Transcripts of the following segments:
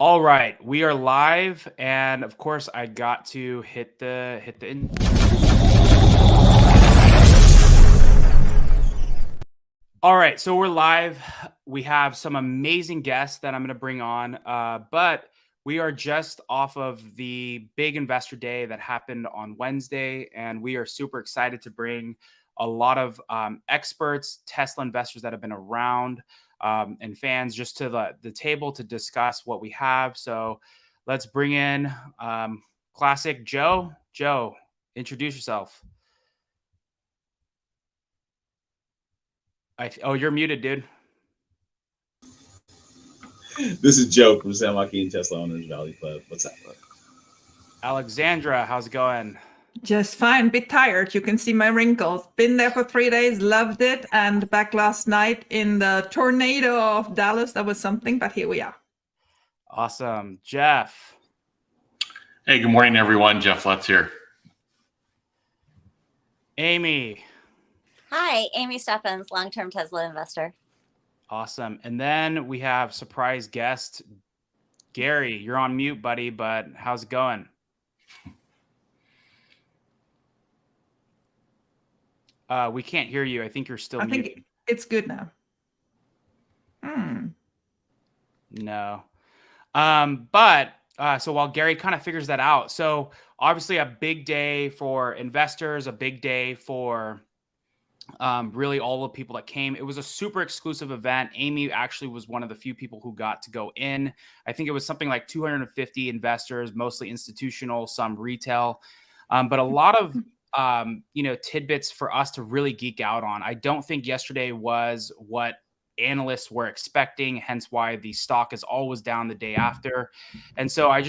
All right, we are live, and of course, I got to hit the All right, so we're live. We have some amazing guests that I'm going to bring on, but we are just off of the big investor day that happened on Wednesday, and we are super excited to bring a lot of experts, Tesla investors that have been around, and fans just to the table to discuss what we have. So let's bring in classic Joe. Joe, introduce yourself. Oh, you're muted, dude. This is Joe from San Joaquin Tesla Owners Valley Club. What's up, bud? Alexandra, how's it going? Just fine, bit tired. You can see my wrinkles. Been there for 3 days, loved it. And back last night in the tornado of Dallas. That was something, but here we are. Awesome. Jeff. Hey, good morning, everyone. Jeff Lutz here. Amy. Hi, Amy Steffens, long-term Tesla investor. Awesome. And then we have surprise guest, Gary. You're on mute, buddy, but how's it going? We can't hear you. I think you're still muted. I think it's good now. No. So while Gary kind of figures that out, so obviously a big day for investors, a big day for really all the people that came. It was a super exclusive event. Amy actually was one of the few people who got to go in. I think it was something like 250 investors, mostly institutional, some retail, but a lot of tidbits for us to really geek out on. I don't think yesterday was what analysts were expecting, hence why the stock is always down the day after. And so I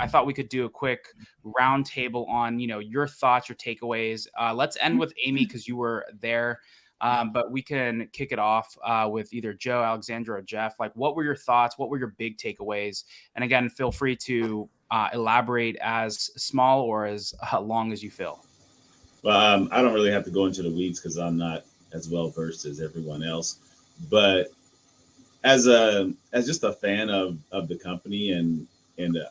thought we could do a quick roundtable on, your thoughts, your takeaways. Let's end with Amy because you were there. But we can kick it off with either Joe, Alexandra, or Jeff. Like, what were your thoughts? What were your big takeaways? And again, feel free to elaborate as small or as long as you feel. Well, I don't really have to go into the weeds because I'm not as well versed as everyone else. But as just a fan of the company, and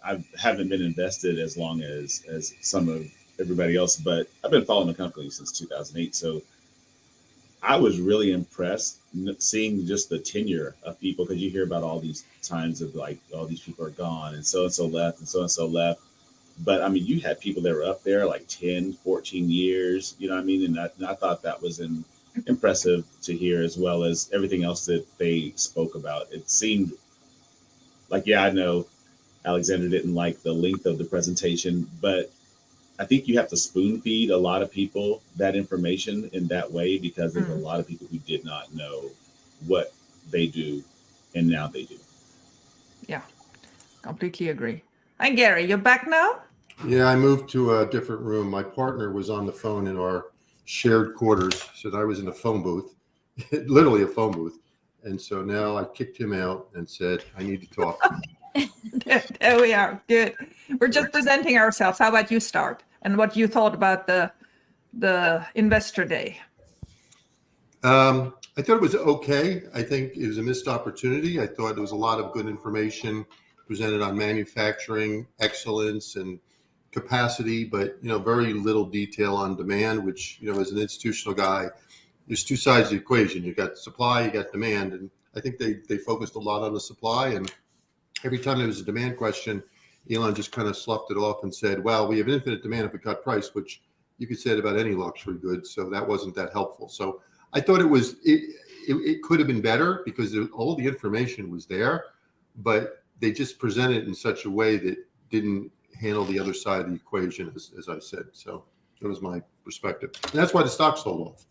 I haven't been invested as long as some of everybody else, but I've been following the company since 2008. So I was really impressed seeing just the tenure of people, because you hear about all these times of like, all these people are gone and so left and so left. But I mean, you had people that were up there like 10, 14 years, you know what I mean? And I thought that was impressive to hear, as well as everything else that they spoke about. It seemed like, yeah, I know Alexander didn't like the length of the presentation, but I think you have to spoon feed a lot of people that information in that way, because there's a lot of people who did not know what they do, and now they do. Yeah, completely agree. Hi, Gary, you're back now? Yeah, I moved to a different room. My partner was on the phone in our shared quarters, so I was in a phone booth, literally a phone booth. And so now I kicked him out and said, I need to talk. There we are. Good. We're just presenting ourselves. How about you start? And what you thought about the investor day? I thought it was okay. I think it was a missed opportunity. I thought there was a lot of good information presented on manufacturing excellence and capacity, but very little detail on demand, which, as an institutional guy, there's two sides of the equation. You got supply, you got demand. And I think they focused a lot on the supply. And every time there was a demand question, Elon just kind of sloughed it off and said, well, we have infinite demand if we cut price, which you could say it about any luxury goods. So that wasn't that helpful. So I thought it could have been better, because all the information was there, but they just presented it in such a way that didn't handle the other side of the equation, as I said. So that was my perspective. And that's why the stock sold off.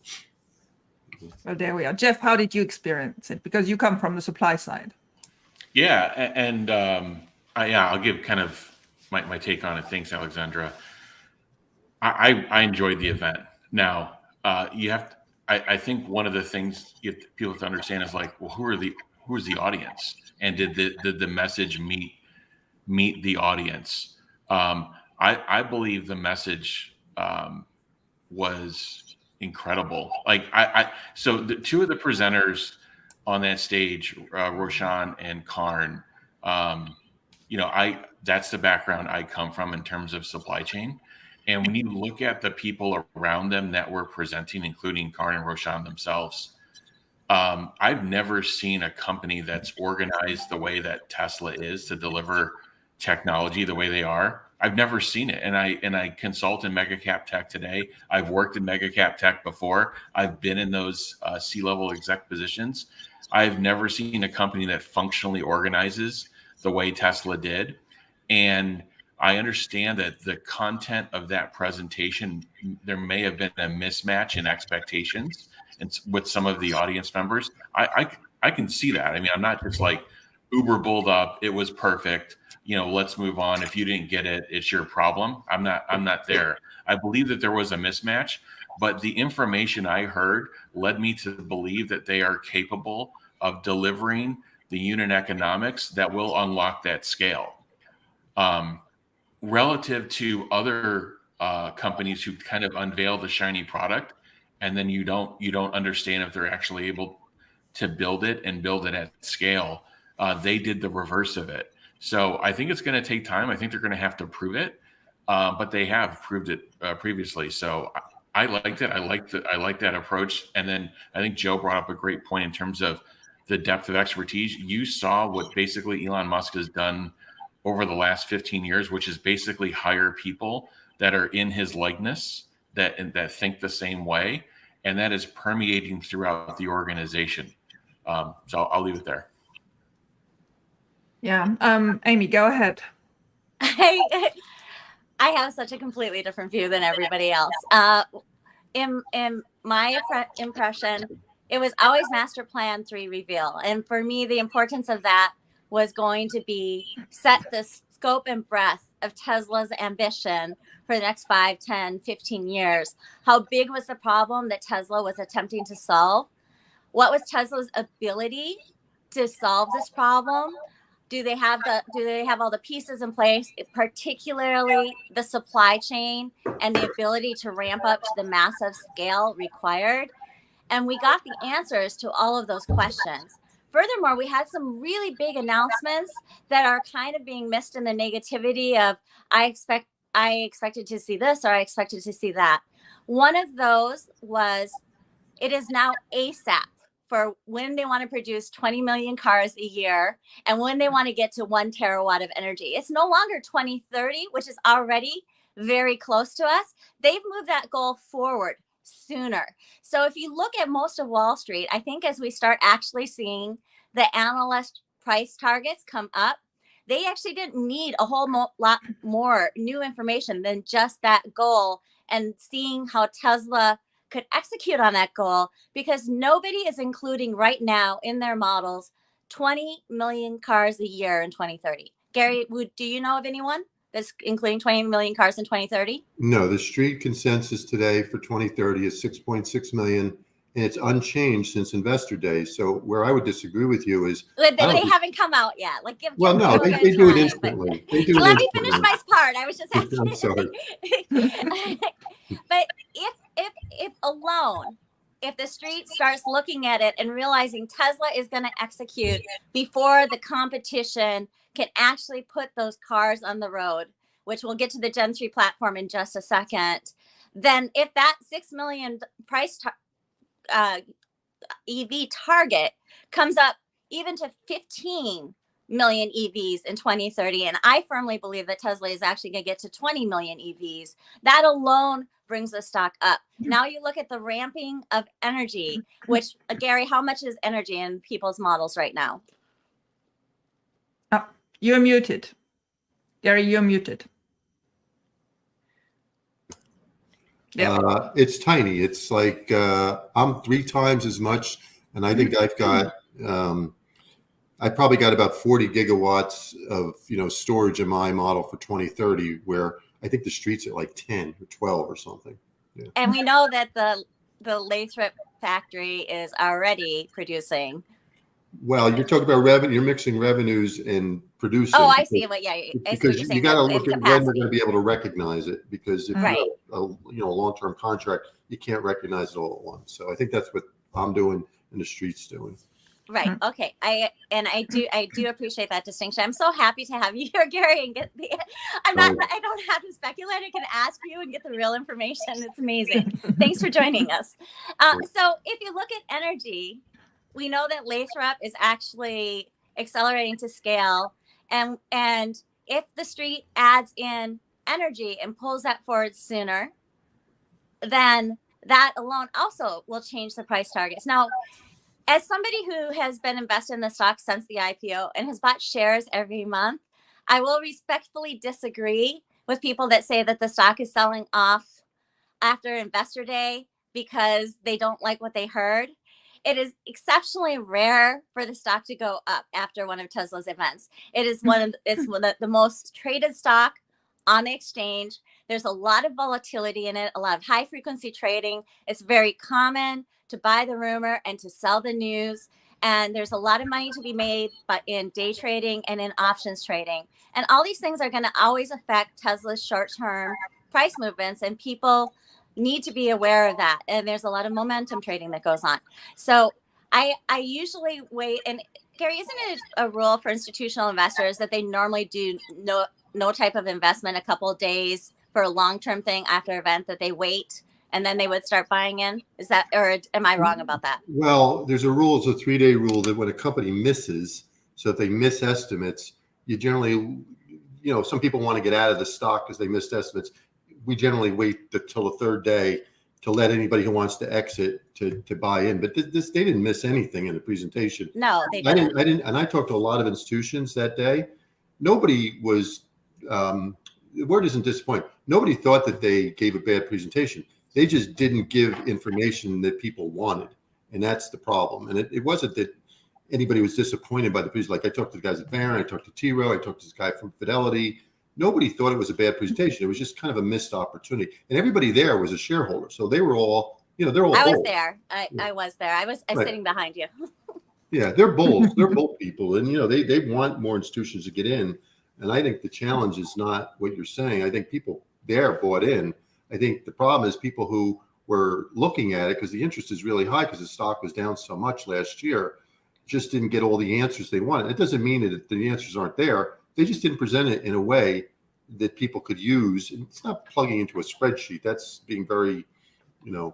Well, there we are. Jeff, how did you experience it? Because you come from the supply side. Yeah, and I'll give kind of my take on it. Thanks, Alexandra. I enjoyed the event. Now, you have to, I think one of the things people have to understand is like, well, who's the audience, and did the message meet the audience? I believe the message was incredible. Like so the two of the presenters on that stage, Roshan and Karn, that's the background I come from in terms of supply chain. And when you look at the people around them that were presenting, including Karin and Roshan themselves, I've never seen a company that's organized the way that Tesla is to deliver technology the way they are. I've never seen it. And I consult in mega cap tech today. I've worked in mega cap tech before. I've been in those C-level exec positions. I've never seen a company that functionally organizes the way Tesla did. And I understand that the content of that presentation, there may have been a mismatch in expectations and with some of the audience members. I can see that. I mean, I'm not just like uber bulled up. It was perfect. Let's move on. If you didn't get it, it's your problem. I'm not there. I believe that there was a mismatch, but the information I heard led me to believe that they are capable of delivering the unit economics that will unlock that scale. Relative to other companies who kind of unveil the shiny product, and then you don't understand if they're actually able to build it at scale. They did the reverse of it. So I think it's going to take time. I think they're going to have to prove it, but they have proved it previously. So I liked it. I like that approach. And then I think Joe brought up a great point in terms of the depth of expertise. You saw what basically Elon Musk has done over the last 15 years, which is basically hire people that are in his likeness, that think the same way, and that is permeating throughout the organization. So I'll leave it there. Yeah. Amy, go ahead. I have such a completely different view than everybody else. In my impression, it was always master plan 3 reveal. And for me, the importance of that was going to be set the scope and breadth of Tesla's ambition for the next 5, 10, 15 years. How big was the problem that Tesla was attempting to solve? What was Tesla's ability to solve this problem? Do they have all the pieces in place, particularly the supply chain and the ability to ramp up to the massive scale required? And we got the answers to all of those questions. Furthermore, we had some really big announcements that are kind of being missed in the negativity of I expected to see this or I expected to see that. One of those was it is now ASAP for when they want to produce 20 million cars a year and when they want to get to 1 terawatt of energy. It's no longer 2030, which is already very close to us. They've moved that goal forward sooner. So if you look at most of Wall Street, I think as we start actually seeing the analyst price targets come up, they actually didn't need a whole lot more new information than just that goal and seeing how Tesla could execute on that goal, because nobody is including right now in their models 20 million cars a year in 2030. Gary, do you know of anyone that's including 20 million cars in 2030? No, the street consensus today for 2030 is 6.6 million, and it's unchanged since Investor Day. So where I would disagree with you is they haven't come out yet. Like, they do it instantly. Let me finish my part. I was just asking. I'm sorry. But if alone, if the street starts looking at it and realizing Tesla is going to execute before the competition can actually put those cars on the road, which we'll get to the Gen 3 platform in just a second, then if that 6 million price EV target comes up even to 15 million EVs in 2030, and I firmly believe that Tesla is actually going to get to 20 million EVs, that alone brings the stock up. Now you look at the ramping of energy, which, Gary, how much is energy in people's models right now? Oh, you're muted. Gary, you're muted. Yeah. It's tiny. It's like I'm 3 times as much, and I think I've got I probably got about 40 gigawatts of storage in my model for 2030, where I think the street's at like 10 or 12 or something. Yeah. And we know that the Lathrop factory is already producing. Well, you're talking about revenue. You're mixing revenues and producing. Oh, I see. Well, yeah, because you got to look at when they're going to be able to recognize it. Because if right. you have a long-term contract, you can't recognize it all at once. So I think that's what I'm doing and the street's doing. Right. Okay. I do appreciate that distinction. I'm so happy to have you here, Gary, and get the. I don't have to speculate. I can ask you and get the real information. It's amazing. Thanks for joining us. So if you look at energy, we know that Lathrop is actually accelerating to scale, and if the street adds in energy and pulls that forward sooner, then that alone also will change the price targets. Now, as somebody who has been invested in the stock since the IPO and has bought shares every month, I will respectfully disagree with people that say that the stock is selling off after Investor Day because they don't like what they heard. It is exceptionally rare for the stock to go up after one of Tesla's events. It's one of the most traded stock on the exchange. There's a lot of volatility in it, a lot of high frequency trading. It's very common to buy the rumor and to sell the news. And there's a lot of money to be made but in day trading and in options trading. And all these things are going to always affect Tesla's short-term price movements, and people need to be aware of that. And there's a lot of momentum trading that goes on. So I usually wait. And Gary, isn't it a rule for institutional investors that they normally do no type of investment a couple of days for a long-term thing after an event, that they wait and then they would start buying in? Is that, or am I wrong about that? Well, there's a rule, it's a 3-day rule, that when a company misses, so if they miss estimates, you generally, some people want to get out of the stock because they missed estimates. We generally wait till the 3rd day to let anybody who wants to exit to buy in. But they didn't miss anything in the presentation. No, they didn't. I didn't. And I talked to a lot of institutions that day. Nobody was, the word isn't disappointed. Nobody thought that they gave a bad presentation. They just didn't give information that people wanted. And that's the problem. And it wasn't that anybody was disappointed by the presentation. Like, I talked to the guys at Barron, I talked to T-Row, I talked to this guy from Fidelity. Nobody thought it was a bad presentation. It was just kind of a missed opportunity. And everybody there was a shareholder. So they were all, they're all I was bulls. there. I was there. I was Right. sitting behind you. Yeah, they're bulls. They're bull people. And, they want more institutions to get in. And I think the challenge is not what you're saying. I think people there bought in. I think the problem is people who were looking at it because the interest is really high because the stock was down so much last year, just didn't get all the answers they wanted. It doesn't mean that the answers aren't there. They just didn't present it in a way that people could use. And it's not plugging into a spreadsheet. That's being very,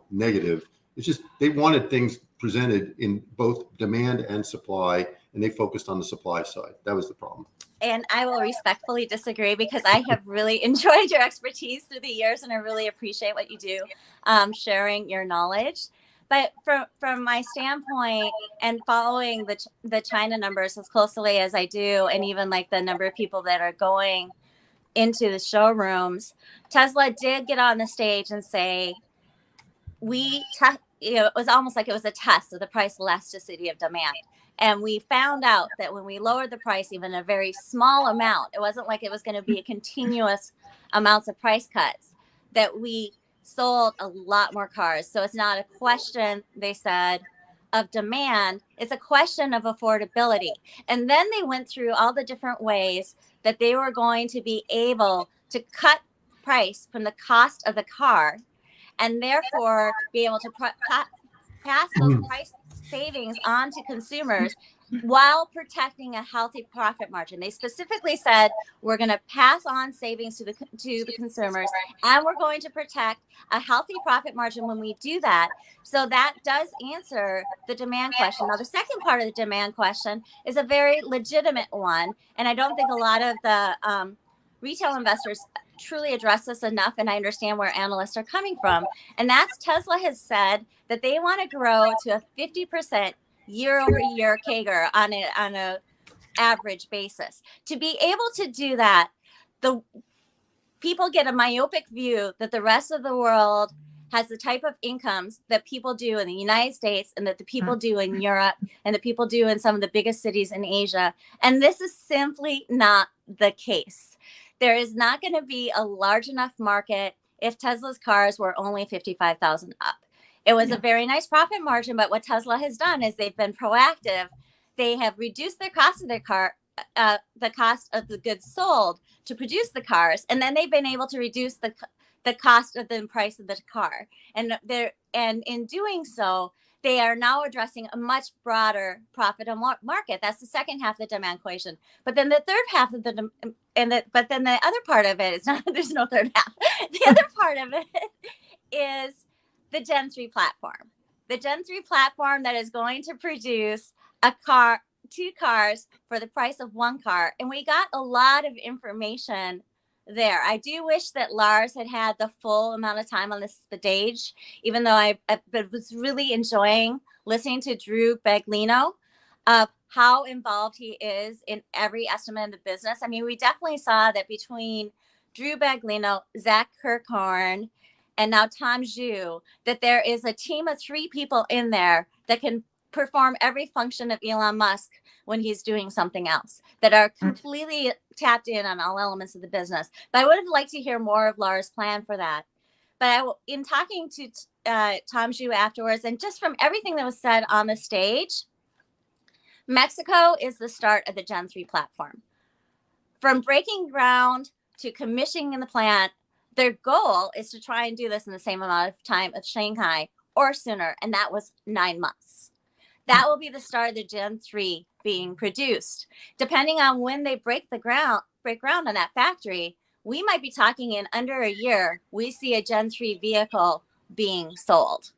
negative. It's just they wanted things presented in both demand and supply, and they focused on the supply side. That was the problem. And I will respectfully disagree because I have really enjoyed your expertise through the years, and I really appreciate what you do, sharing your knowledge. But from my standpoint, and following the China numbers as closely as I do, and even like the number of people that are going into the showrooms, Tesla did get on the stage and say, it was almost like it was a test of the price elasticity of demand. And we found out that when we lowered the price, even a very small amount, it wasn't like it was going to be a continuous amounts of price cuts, that we sold a lot more cars. So it's not a question, they said, of demand. It's a question of affordability. And then they went through all the different ways that they were going to be able to cut price from the cost of the car, and therefore be able to pass those price savings on to consumers while protecting a healthy profit margin. They specifically said, we're going to pass on savings to the consumers, and we're going to protect a healthy profit margin when we do that. So that does answer the demand question. Now, the second part of the demand question is a very legitimate one, and I don't think a lot of the retail investors truly address this enough, and I understand where analysts are coming from. And that's, Tesla has said that they want to grow to a 50% year-over-year CAGR on a average basis. To be able to do that, the people get a myopic view that the rest of the world has the type of incomes that people do in the United States, and that the people do in Europe, and the people do in some of the biggest cities in Asia. And this is simply not the case. There is not going to be a large enough market if Tesla's cars were only 55,000 up. It was a very nice profit margin, but what Tesla has done is they've been proactive. They have reduced their cost of their car, the cost of the goods sold to produce the cars, and then they've been able to reduce the cost of the price of the car. And in doing so, they are now addressing a much broader profit market. That's the second half of the demand equation. But then the third half of the but then the other part of it is not. There's no third half. The other part of it is the Gen 3 platform. The Gen 3 platform that is going to produce two cars for the price of one car. And we got a lot of information there. I do wish that Lars had the full amount of time on the stage, even though I was really enjoying listening to Drew Baglino of how involved he is in every estimate of the business. I mean, we definitely saw that between Drew Baglino, Zach Kirkhorn, and now Tom Zhu, that there is a team of 3 people in there that can perform every function of Elon Musk when he's doing something else, that are completely tapped in on all elements of the business. But I would have liked to hear more of Lars' plan for that. But in talking to Tom Zhu afterwards, and just from everything that was said on the stage, Mexico is the start of the Gen 3 platform. From breaking ground to commissioning the plant, their goal is to try and do this in the same amount of time as Shanghai or sooner, and that was 9 months. That will be the start of the Gen 3 being produced. Depending on when they break ground on that factory, we might be talking in under a year, we see a Gen 3 vehicle being sold.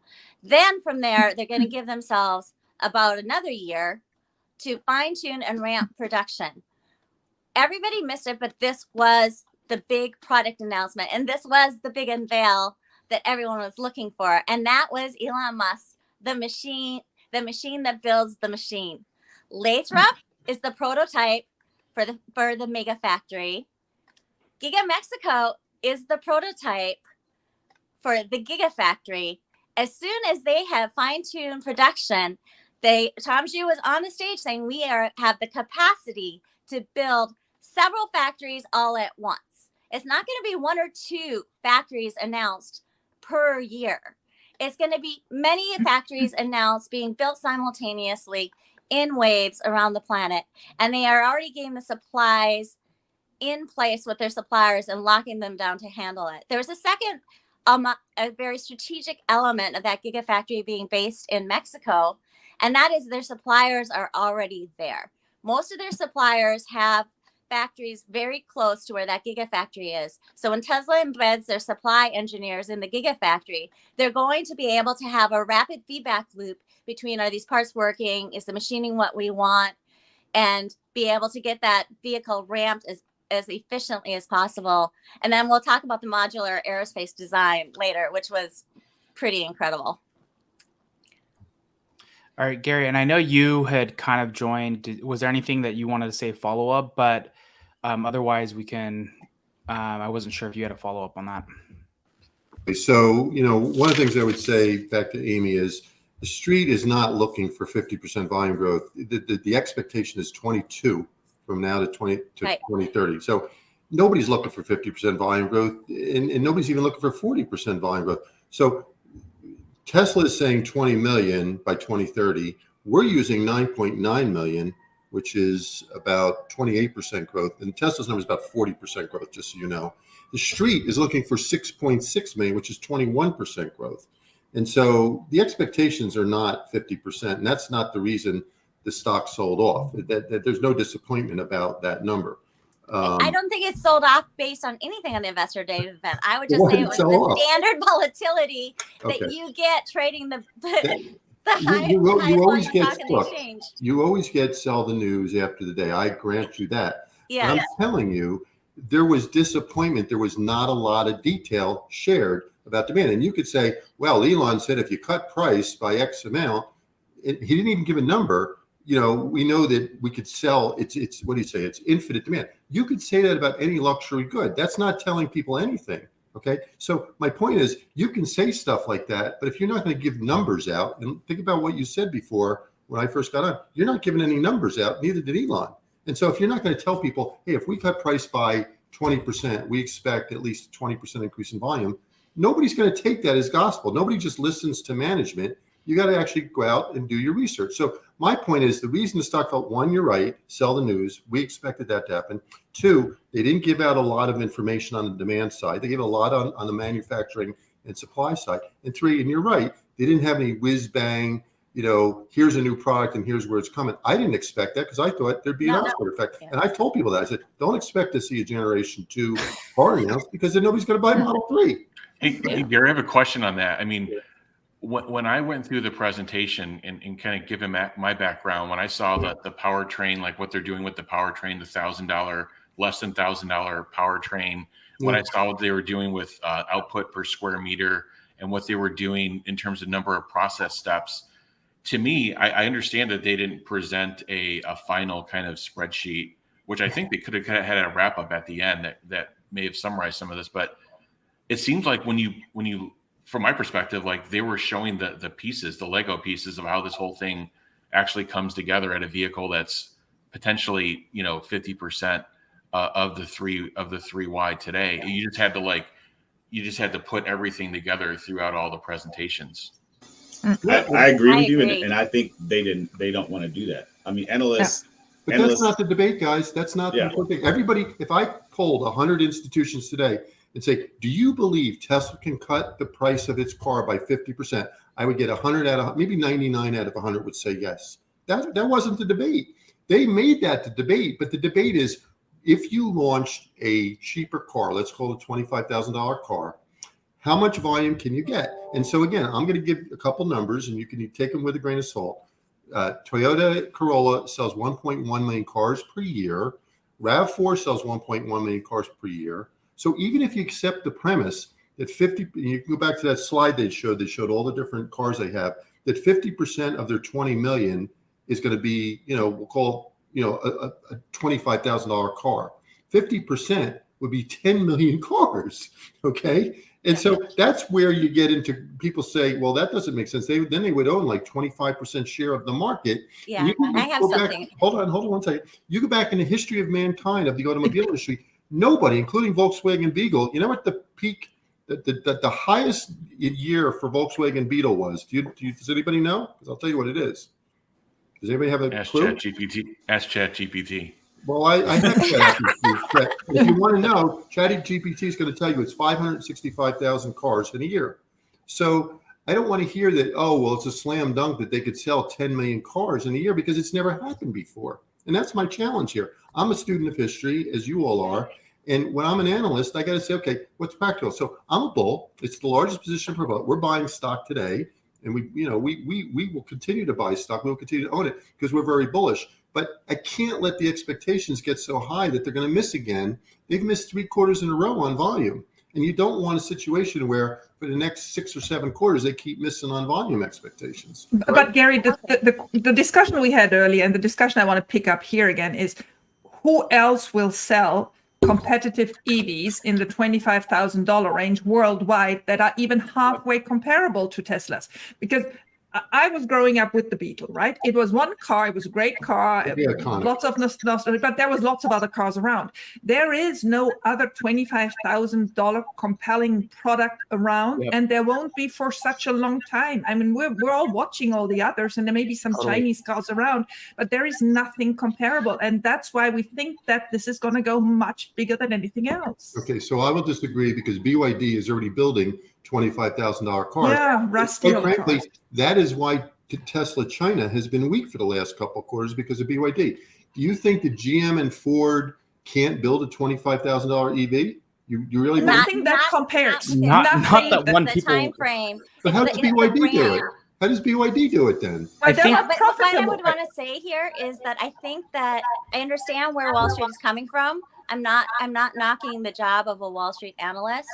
Then from there, they're going to give themselves about another year to fine tune and ramp production. Everybody missed it, but this was the big product announcement. And this was the big unveil that everyone was looking for. And that was Elon Musk, the machine that builds the machine. Lathrop is the prototype for the mega factory. Giga Mexico is the prototype for the gigafactory. As soon as they have fine-tuned production, Tom Zhu was on the stage saying we have the capacity to build several factories all at once. It's not going to be 1 or 2 factories announced per year. It's going to be many factories announced being built simultaneously in waves around the planet. And they are already getting the supplies in place with their suppliers and locking them down to handle it. There's a second, a very strategic element of that gigafactory being based in Mexico, and that is their suppliers are already there. Most of their suppliers have factories very close to where that gigafactory is. So when Tesla embeds their supply engineers in the gigafactory, they're going to be able to have a rapid feedback loop between, are these parts working? Is the machining what we want? And be able to get that vehicle ramped as efficiently as possible. And then we'll talk about the modular aerospace design later, which was pretty incredible. All right, Gary, and I know you had kind of joined. Was there anything that you wanted to say follow up? But otherwise, we can. I wasn't sure if you had a follow up on that. So, one of the things I would say back to Amy is the street is not looking for 50% volume growth. The expectation is 22 from now to 2030. So nobody's looking for 50% volume growth, and nobody's even looking for 40% volume growth. So Tesla is saying 20 million by 2030. We're using 9.9 million, which is about 28% growth. And Tesla's number is about 40% growth, just so you know. The street is looking for 6.6 million, which is 21% growth. And so the expectations are not 50%. And that's not the reason the stock sold off. That there's no disappointment about that number. I don't think it's sold off based on anything on the Investor Day event. I would just say it was the standard volatility that you get trading the you always get you always get sell the news after the day. I grant you that. Yeah. I'm telling you, there was disappointment. There was not a lot of detail shared about demand. And you could say, well, Elon said if you cut price by X amount, he didn't even give a number. We know that we could sell. It's what do you say? It's infinite demand. You could say that about any luxury good. That's not telling people anything. Okay. So my point is, you can say stuff like that, but if you're not going to give numbers out, and think about what you said before when I first got on, you're not giving any numbers out. Neither did Elon. And so if you're not going to tell people, hey, if we cut price by 20%, we expect at least a 20% increase in volume. Nobody's going to take that as gospel. Nobody just listens to management. You got to actually go out and do your research. So my point is, the reason the stock fell, 1, you're right, sell the news. We expected that to happen. 2, they didn't give out a lot of information on the demand side. They gave a lot on the manufacturing and supply side. And 3, and you're right, they didn't have any whiz bang here's a new product and here's where it's coming. I didn't expect that because I thought there'd be an Oxford effect. Yeah. And I told people that. I said, don't expect to see a Generation 2 car announced because then nobody's going to buy Model 3. Hey, Gary, I have a question on that. I mean, when I went through the presentation and kind of given my background, when I saw the powertrain, like what they're doing with the powertrain, the $1,000, less than $1,000 powertrain, when I saw what they were doing with output per square meter and what they were doing in terms of number of process steps, to me, I understand that they didn't present a final kind of spreadsheet, which I think they could have had a wrap up at the end that may have summarized some of this. But it seems like when you, from my perspective, like they were showing the pieces, the Lego pieces of how this whole thing actually comes together at a vehicle that's potentially 50% of the 3Y today. You just had to put everything together throughout all the presentations. I agree with you, and I think they don't want to do that. I mean, analysts. But that's not the debate, guys. That's not the important thing. Everybody, if I polled 100 institutions today and say, do you believe Tesla can cut the price of its car by 50%? I would get 100 out of, maybe 99 out of 100 would say yes. That wasn't the debate. They made that the debate, but the debate is if you launched a cheaper car, let's call it a $25,000 car, how much volume can you get? And so again, I'm going to give a couple numbers and you can take them with a grain of salt. Toyota Corolla sells 1.1 million cars per year. RAV4 sells 1.1 million cars per year. So even if you accept the premise that you can go back to that slide they showed all the different cars they have, that 50% of their 20 million is going to be, we'll call, a $25,000 car. 50% would be 10 million cars. Okay. And so that's where you get into people say, well, that doesn't make sense. Then they would own like 25% share of the market. Yeah, I have something. Hold on one second. You go back in the history of mankind, of the automobile industry, nobody, including Volkswagen Beetle, you know what the peak, the highest year for Volkswagen Beetle was? Does anybody know? Because I'll tell you what it is. Does anybody have a clue? Ask ChatGPT. Well, I have ChatGPT. If you want to know, ChatGPT is going to tell you it's 565,000 cars in a year. So I don't want to hear that, it's a slam dunk that they could sell 10 million cars in a year because it's never happened before. And that's my challenge here. I'm a student of history, as you all are. And when I'm an analyst, I got to say, okay, what's practical? So I'm a bull. It's the largest position per vote. We're buying stock today. And we will continue to buy stock. We'll continue to own it because we're very bullish. But I can't let the expectations get so high that they're going to miss again. They've missed 3 quarters in a row on volume. And you don't want a situation where for the next 6 or 7 quarters, they keep missing on volume expectations. Right? But Gary, the discussion we had earlier and the discussion I want to pick up here again is who else will sell competitive EVs in the $25,000 range worldwide that are even halfway comparable to Teslas? Because I was growing up with the Beetle, right? It was one car. It was a great car. Lots of nostalgia, but there was lots of other cars around. There is no other $25,000 compelling product around, and there won't be for such a long time. I mean, we're all watching all the others, and there may be some Chinese cars around, but there is nothing comparable, and that's why we think that this is going to go much bigger than anything else. Okay, so I will disagree because BYD is already building $25,000 cars. Yeah, rusty old frankly, cars. that is why Tesla China has been weak for the last couple of quarters because of BYD. Do you think that GM and Ford can't build a $25,000 EV? You really nothing that compares. Not that one the people. time frame. But how does BYD do it? How does BYD do it then? I think, but what I would want to say here is that I think that I understand where Wall Street is coming from. I'm not knocking the job of a Wall Street analyst,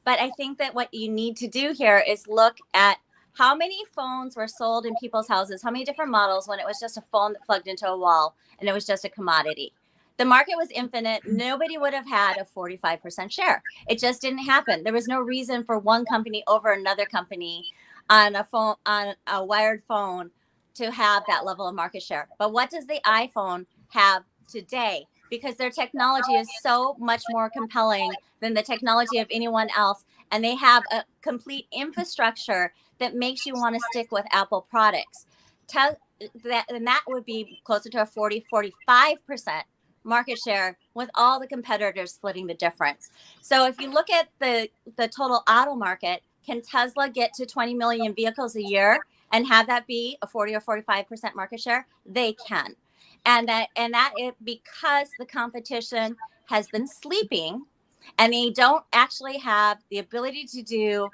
but I think that what you need to do here is look at how many phones were sold in people's houses, how many different models when it was just a phone that plugged into a wall and it was just a commodity. The market was infinite. Nobody would have had a 45% share. It just didn't happen. There was no reason for one company over another company on a phone, on a wired phone, to have that level of market share. But what does the iPhone have today? Because their technology is so much more compelling than the technology of anyone else. And they have a complete infrastructure that makes you want to stick with Apple products. And that would be closer to a 40-45% market share with all the competitors splitting the difference. So if you look at the total auto market, can Tesla get to 20 million vehicles a year and have that be a 40 or 45% market share, they can. And that it, because the competition has been sleeping and they don't actually have the ability to do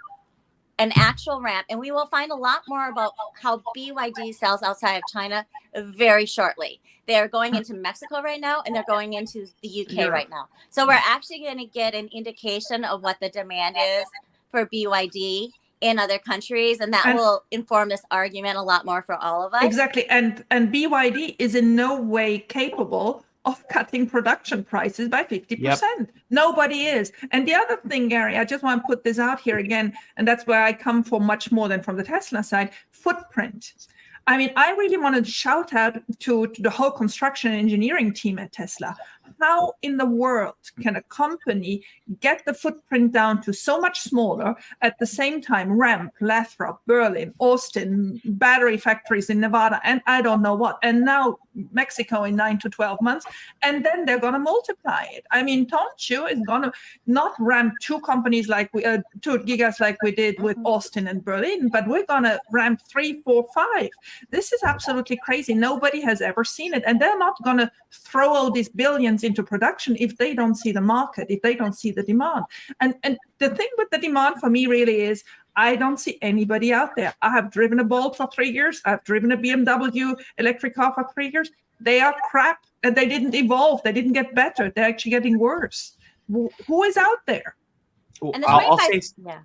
an actual ramp. And we will find a lot more about how BYD sells outside of China very shortly. They're going into Mexico right now, and they're going into the UK right now. So we're actually going to get an indication of what the demand is for BYD in other countries, and that will inform this argument a lot more for all of us. Exactly. And BYD is in no way capable of cutting production prices by 50%. Yep. Nobody is. And the other thing, Gary, I just want to put this out here again, and that's where I come for much more than from the Tesla side, footprint. I mean, I really want to shout out to the whole construction and engineering team at Tesla. How in the world can a company get the footprint down to so much smaller, at the same time ramp Lathrop, Berlin, Austin, battery factories in Nevada, and I don't know what, and now Mexico in 9 to 12 months, and then they're going to multiply it. I mean, Tom Chu is going to not ramp two companies like 2 gigas like we did with Austin and Berlin, but we're going to ramp 3, 4, 5. This is absolutely crazy. Nobody has ever seen it, and they're not going to throw all these billions into production if they don't see the market, if they don't see the demand. And the thing with the demand for me really is, I don't see anybody out there. I have driven a Bolt for 3 years. I've driven a BMW electric car for 3 years. They are crap, and they didn't evolve. They didn't get better. They're actually getting worse. Who is out there? And the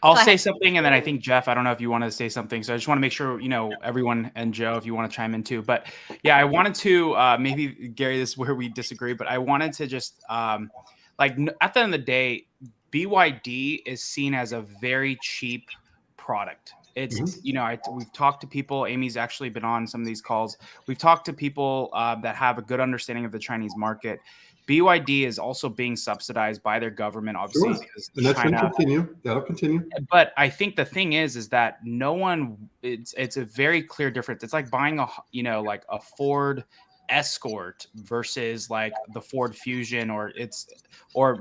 I'll say something, and then I think, Jeff, I don't know if you want to say something. So I just want to make sure, everyone, and Joe, if you want to chime in too. But yeah, I wanted to, maybe, Gary, this is where we disagree, but I wanted to just, at the end of the day, BYD is seen as a very cheap product. It's, we've talked to people. Amy's actually been on some of these calls. We've talked to people that have a good understanding of the Chinese market. BYD is also being subsidized by their government, obviously. Sure. And that's going to continue. That'll continue. But I think the thing is that no one, it's a very clear difference. It's like buying a Ford Escort versus like the Ford Fusion, or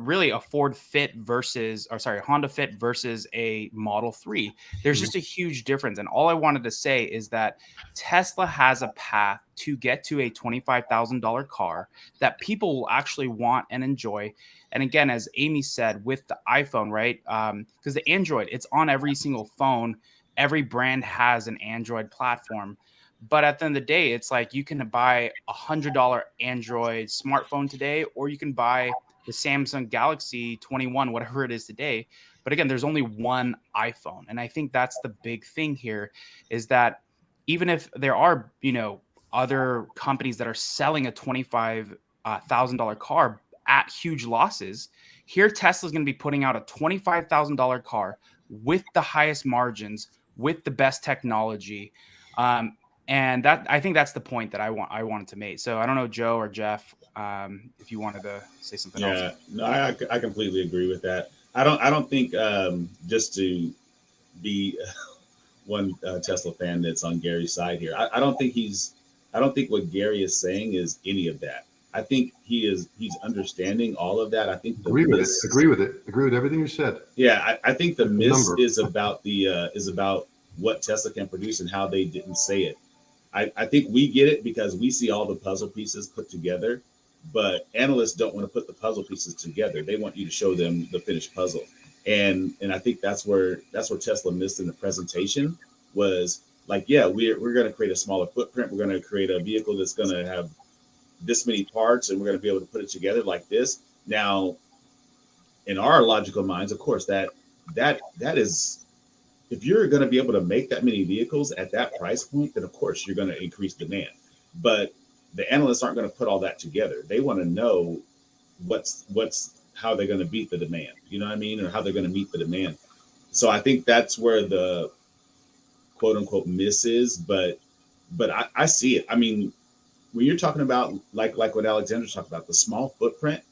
really a Ford Fit Honda Fit versus a Model 3. There's just a huge difference. And all I wanted to say is that Tesla has a path to get to a $25,000 car that people will actually want and enjoy. And again, as Amy said, with the iPhone, right? Because the Android, it's on every single phone. Every brand has an Android platform. But at the end of the day, it's like you can buy a $100 Android smartphone today, or you can buy the Samsung Galaxy 21, whatever it is today. But again, there's only one iPhone. And I think that's the big thing here, is that even if there are, other companies that are selling a $25,000 car at huge losses, here Tesla's going to be putting out a $25,000 car with the highest margins, with the best technology. And that, I think that's the point that I wanted to make. So I don't know, Joe or Jeff, if you wanted to say something else. Yeah, no, I completely agree with that. I don't think, just to be one Tesla fan that's on Gary's side here, I don't think what Gary is saying is any of that. I think he's understanding all of that. I think agree with everything you said. Yeah, I think the miss is about about what Tesla can produce and how they didn't say it. I think we get it because we see all the puzzle pieces put together, but analysts don't want to put the puzzle pieces together. They want you to show them the finished puzzle. And I think that's where Tesla missed in the presentation, was like, yeah, we're going to create a smaller footprint. We're going to create a vehicle that's going to have this many parts, and we're going to be able to put it together like this. Now, in our logical minds, of course, that is, if you're going to be able to make that many vehicles at that price point, then of course you're going to increase demand. But the analysts aren't going to put all that together. They want to know how they're going to beat the demand. You know what I mean? Or how they're going to meet the demand. So I think that's where the quote unquote miss is. But I see it. I mean, when you're talking about like what Alexander's talking about, the small footprint,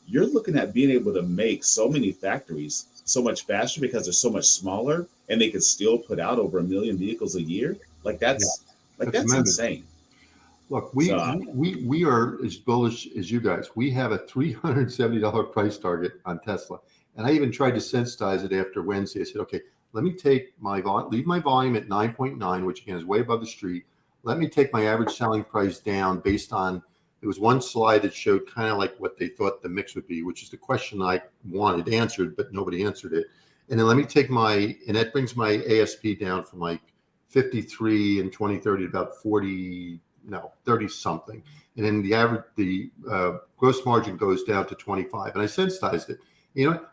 you're looking at being able to make so many factories so much faster because they're so much smaller, and they could still put out over 1 million vehicles a year. That's insane. Look, we are as bullish as you guys. We have a $370 price target on Tesla. And I even tried to sensitize it after Wednesday. I said, okay, let me take leave my volume at 9.9, which again is way above the street. Let me take my average selling price down based on, there was one slide that showed kind of like what they thought the mix would be, which is the question I wanted answered, but nobody answered it. And then let me take and that brings my ASP down from like 53 in 2030 to about 30 something. And then the gross margin goes down to 25. And I sensitized it.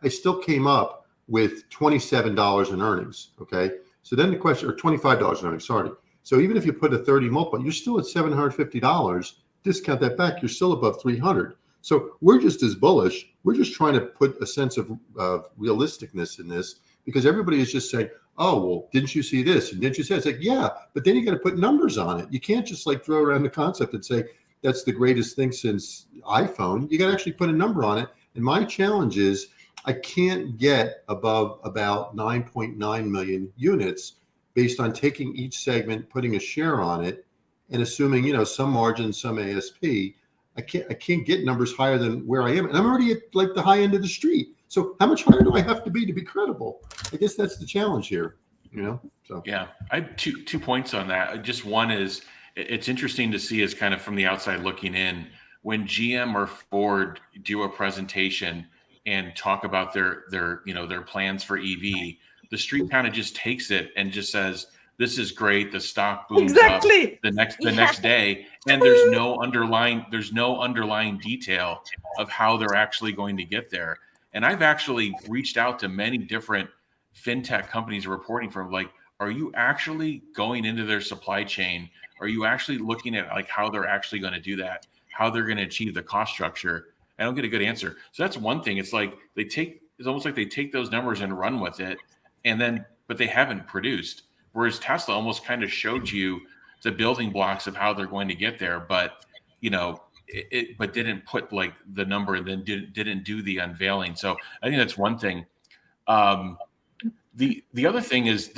I still came up with $27 in earnings. Okay. So then the question, or $25 in earnings, sorry. So even if you put a 30 multiple, you're still at $750. Discount that back, you're still above 300. So we're just as bullish. We're just trying to put a sense of realisticness in this, because everybody is just saying, oh, well, didn't you see this? And didn't you say? It's like, yeah, but then you got to put numbers on it. You can't just like throw around the concept and say, that's the greatest thing since iPhone. You got to actually put a number on it. And my challenge is I can't get above about 9.9 million units based on taking each segment, putting a share on it, and assuming, some margin, some ASP. I can't get numbers higher than where I am. And I'm already at like the high end of the street. So how much higher do I have to be credible? I guess that's the challenge here, So yeah, I have two points on that. Just one is, it's interesting to see as kind of from the outside looking in, when GM or Ford do a presentation and talk about their plans for EV, the street kind of just takes it and just says, this is great. The stock booms up the next day, and there's no underlying detail of how they're actually going to get there. And I've actually reached out to many different fintech companies reporting from, like, are you actually going into their supply chain? Are you actually looking at like how they're actually going to do that? How they're going to achieve the cost structure? I don't get a good answer. So that's one thing. It's like it's almost like they take those numbers and run with it, but they haven't produced. Whereas Tesla almost kind of showed you the building blocks of how they're going to get there, but but didn't put like the number and then didn't do the unveiling. So I think that's one thing. The other thing is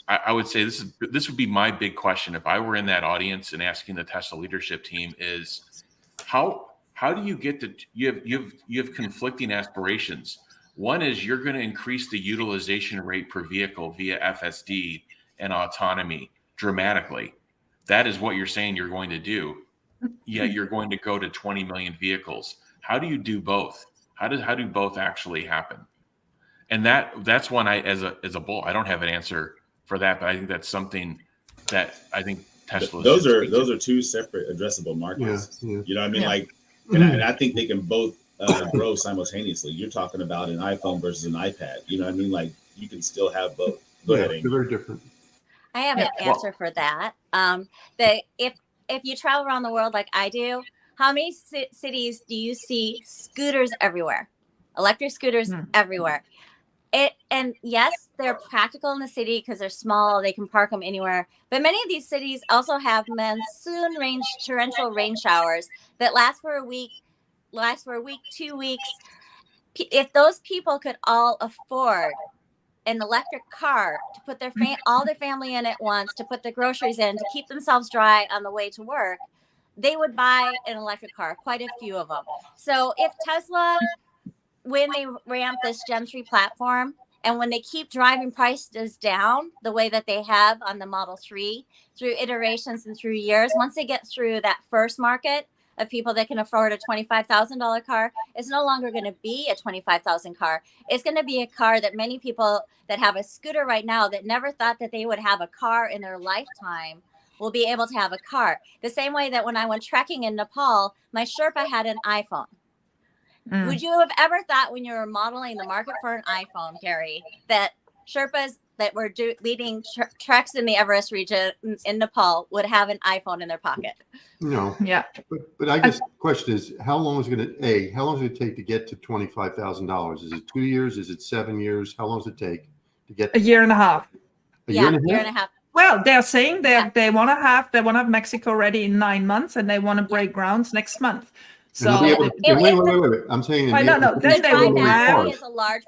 I would say this would be my big question if I were in that audience and asking the Tesla leadership team is how do you get to you have conflicting aspirations. One is you're going to increase the utilization rate per vehicle via FSD and autonomy dramatically. That is what you're saying you're going to do. Yet you're going to go to 20 million vehicles. How do you do both? How do both actually happen? And that's one as a bull, I don't have an answer for that, but I think that's something that I think Tesla. Those are two separate addressable markets. Yeah. You know what I mean? Yeah. Like, and I think they can both grow simultaneously. You're talking about an iPhone versus an iPad. You know what I mean? Like, you can still have both. Go ahead, Amy. They're very different. I have an answer for that. If you travel around the world like I do, how many cities do you see scooters everywhere? Electric scooters everywhere. And yes, they're practical in the city because they're small. They can park them anywhere. But many of these cities also have monsoon range, torrential rain showers that last for a week, 2 weeks. If those people could all afford an electric car to put all their family in at once, to put the groceries in, to keep themselves dry on the way to work, they would buy an electric car, quite a few of them. So if Tesla, when they ramp this Gen 3 platform, and when they keep driving prices down the way that they have on the Model 3 through iterations and through years, once they get through that first market of people that can afford a $25,000 car, it's no longer going to be a $25,000 car. It's going to be a car that many people that have a scooter right now that never thought that they would have a car in their lifetime will be able to have a car. The same way that when I went trekking in Nepal, my Sherpa had an iPhone. Would you have ever thought when you were modeling the market for an iPhone, Gary, that Sherpas that were leading treks in the Everest region in Nepal would have an iPhone in their pocket? No. Yeah. But I guess the question is, how long is it take to get to $25,000? Is it 2 years? Is it 7 years? How long does it take to get? A year and a half. A year and a half? Well, they're saying they want to have Mexico ready in 9 months, and they want to break grounds next month. So wait. I'm saying no. Then they will ramp.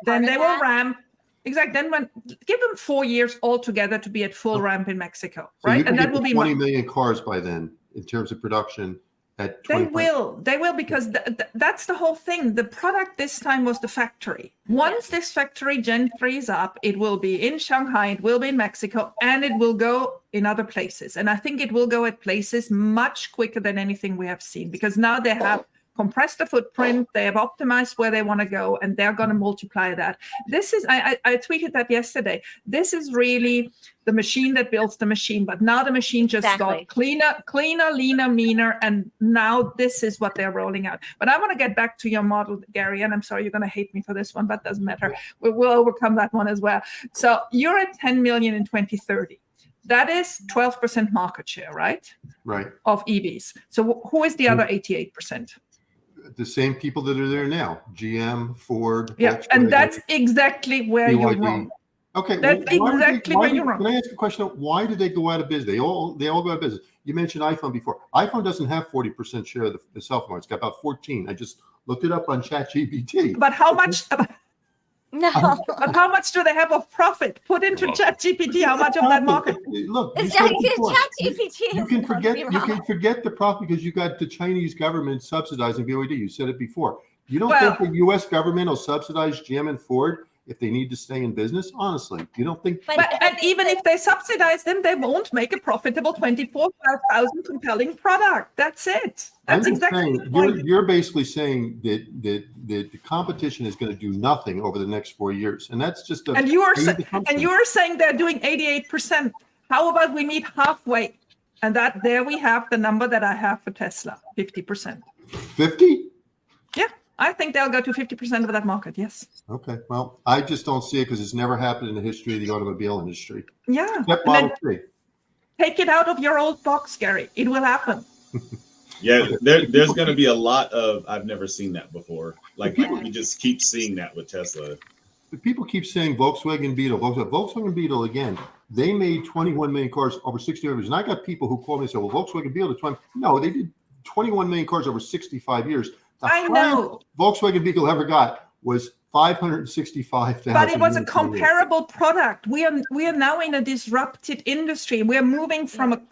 Then they will ramp. Exactly. Then give them 4 years altogether to be at full ramp in Mexico, right? So and that will be 20 million cars by then in terms of production at They 25? will because that's the whole thing. The product this time was the factory. Once this factory Gen 3 is up, it will be in Shanghai, it will be in Mexico, and it will go in other places. And I think it will go at places much quicker than anything we have seen, because now they have compressed the footprint, they have optimized where they want to go, and they're going to multiply that. This is, I tweeted that yesterday. This is really the machine that builds the machine, but now the machine just got cleaner, leaner, meaner, and now this is what they're rolling out. But I want to get back to your model, Gary, and I'm sorry you're going to hate me for this one, but doesn't matter. We'll overcome that one as well. So you're at 10 million in 2030. That is 12% market share, right? Right. Of EVs. So who is the other 88%? The same people that are there now, GM, Ford. Yeah, Volkswagen, and that's exactly where BYD. you're wrong. Okay, that's exactly where you're wrong. Can I ask a question? Why did they go out of business? They all go out of business. You mentioned iPhone before. iPhone doesn't have 40% share of the cell phone. It's got about 14. I just looked it up on ChatGPT. But how much? No. But how much do they have of profit? Put into ChatGPT how much of that market? Look, ChatGPT. You can forget the profit because you got the Chinese government subsidizing BYD. You said it before. You don't think the U.S. government will subsidize GM and Ford if they need to stay in business? Honestly, you don't think? And even if they subsidize them, they won't make a profitable 24,000 compelling product. That's it. That's exactly the point. You're basically saying that the competition is going to do nothing over the next 4 years, and that's just and you are saying they're doing 88%. How about we meet halfway? And there we have the number that I have for Tesla, 50%. 50? Yeah. I think they'll go to 50% of that market. Yes. Okay. Well, I just don't see it because it's never happened in the history of the automobile industry. Yeah. Take it out of your old box, Gary. It will happen. Yeah, there's going to be a lot of I've never seen that before. Like we just keep seeing that with Tesla. People keep saying Volkswagen Beetle. Volkswagen Beetle again. They made 21 million cars over 60 years, and I got people who call me and say, "Well, Volkswagen Beetle, 20." No, they did 21 million cars over 65 years. I know. Volkswagen Beetle ever got was 565,000. But it was a comparable product. We are now in a disrupted industry. We are moving from an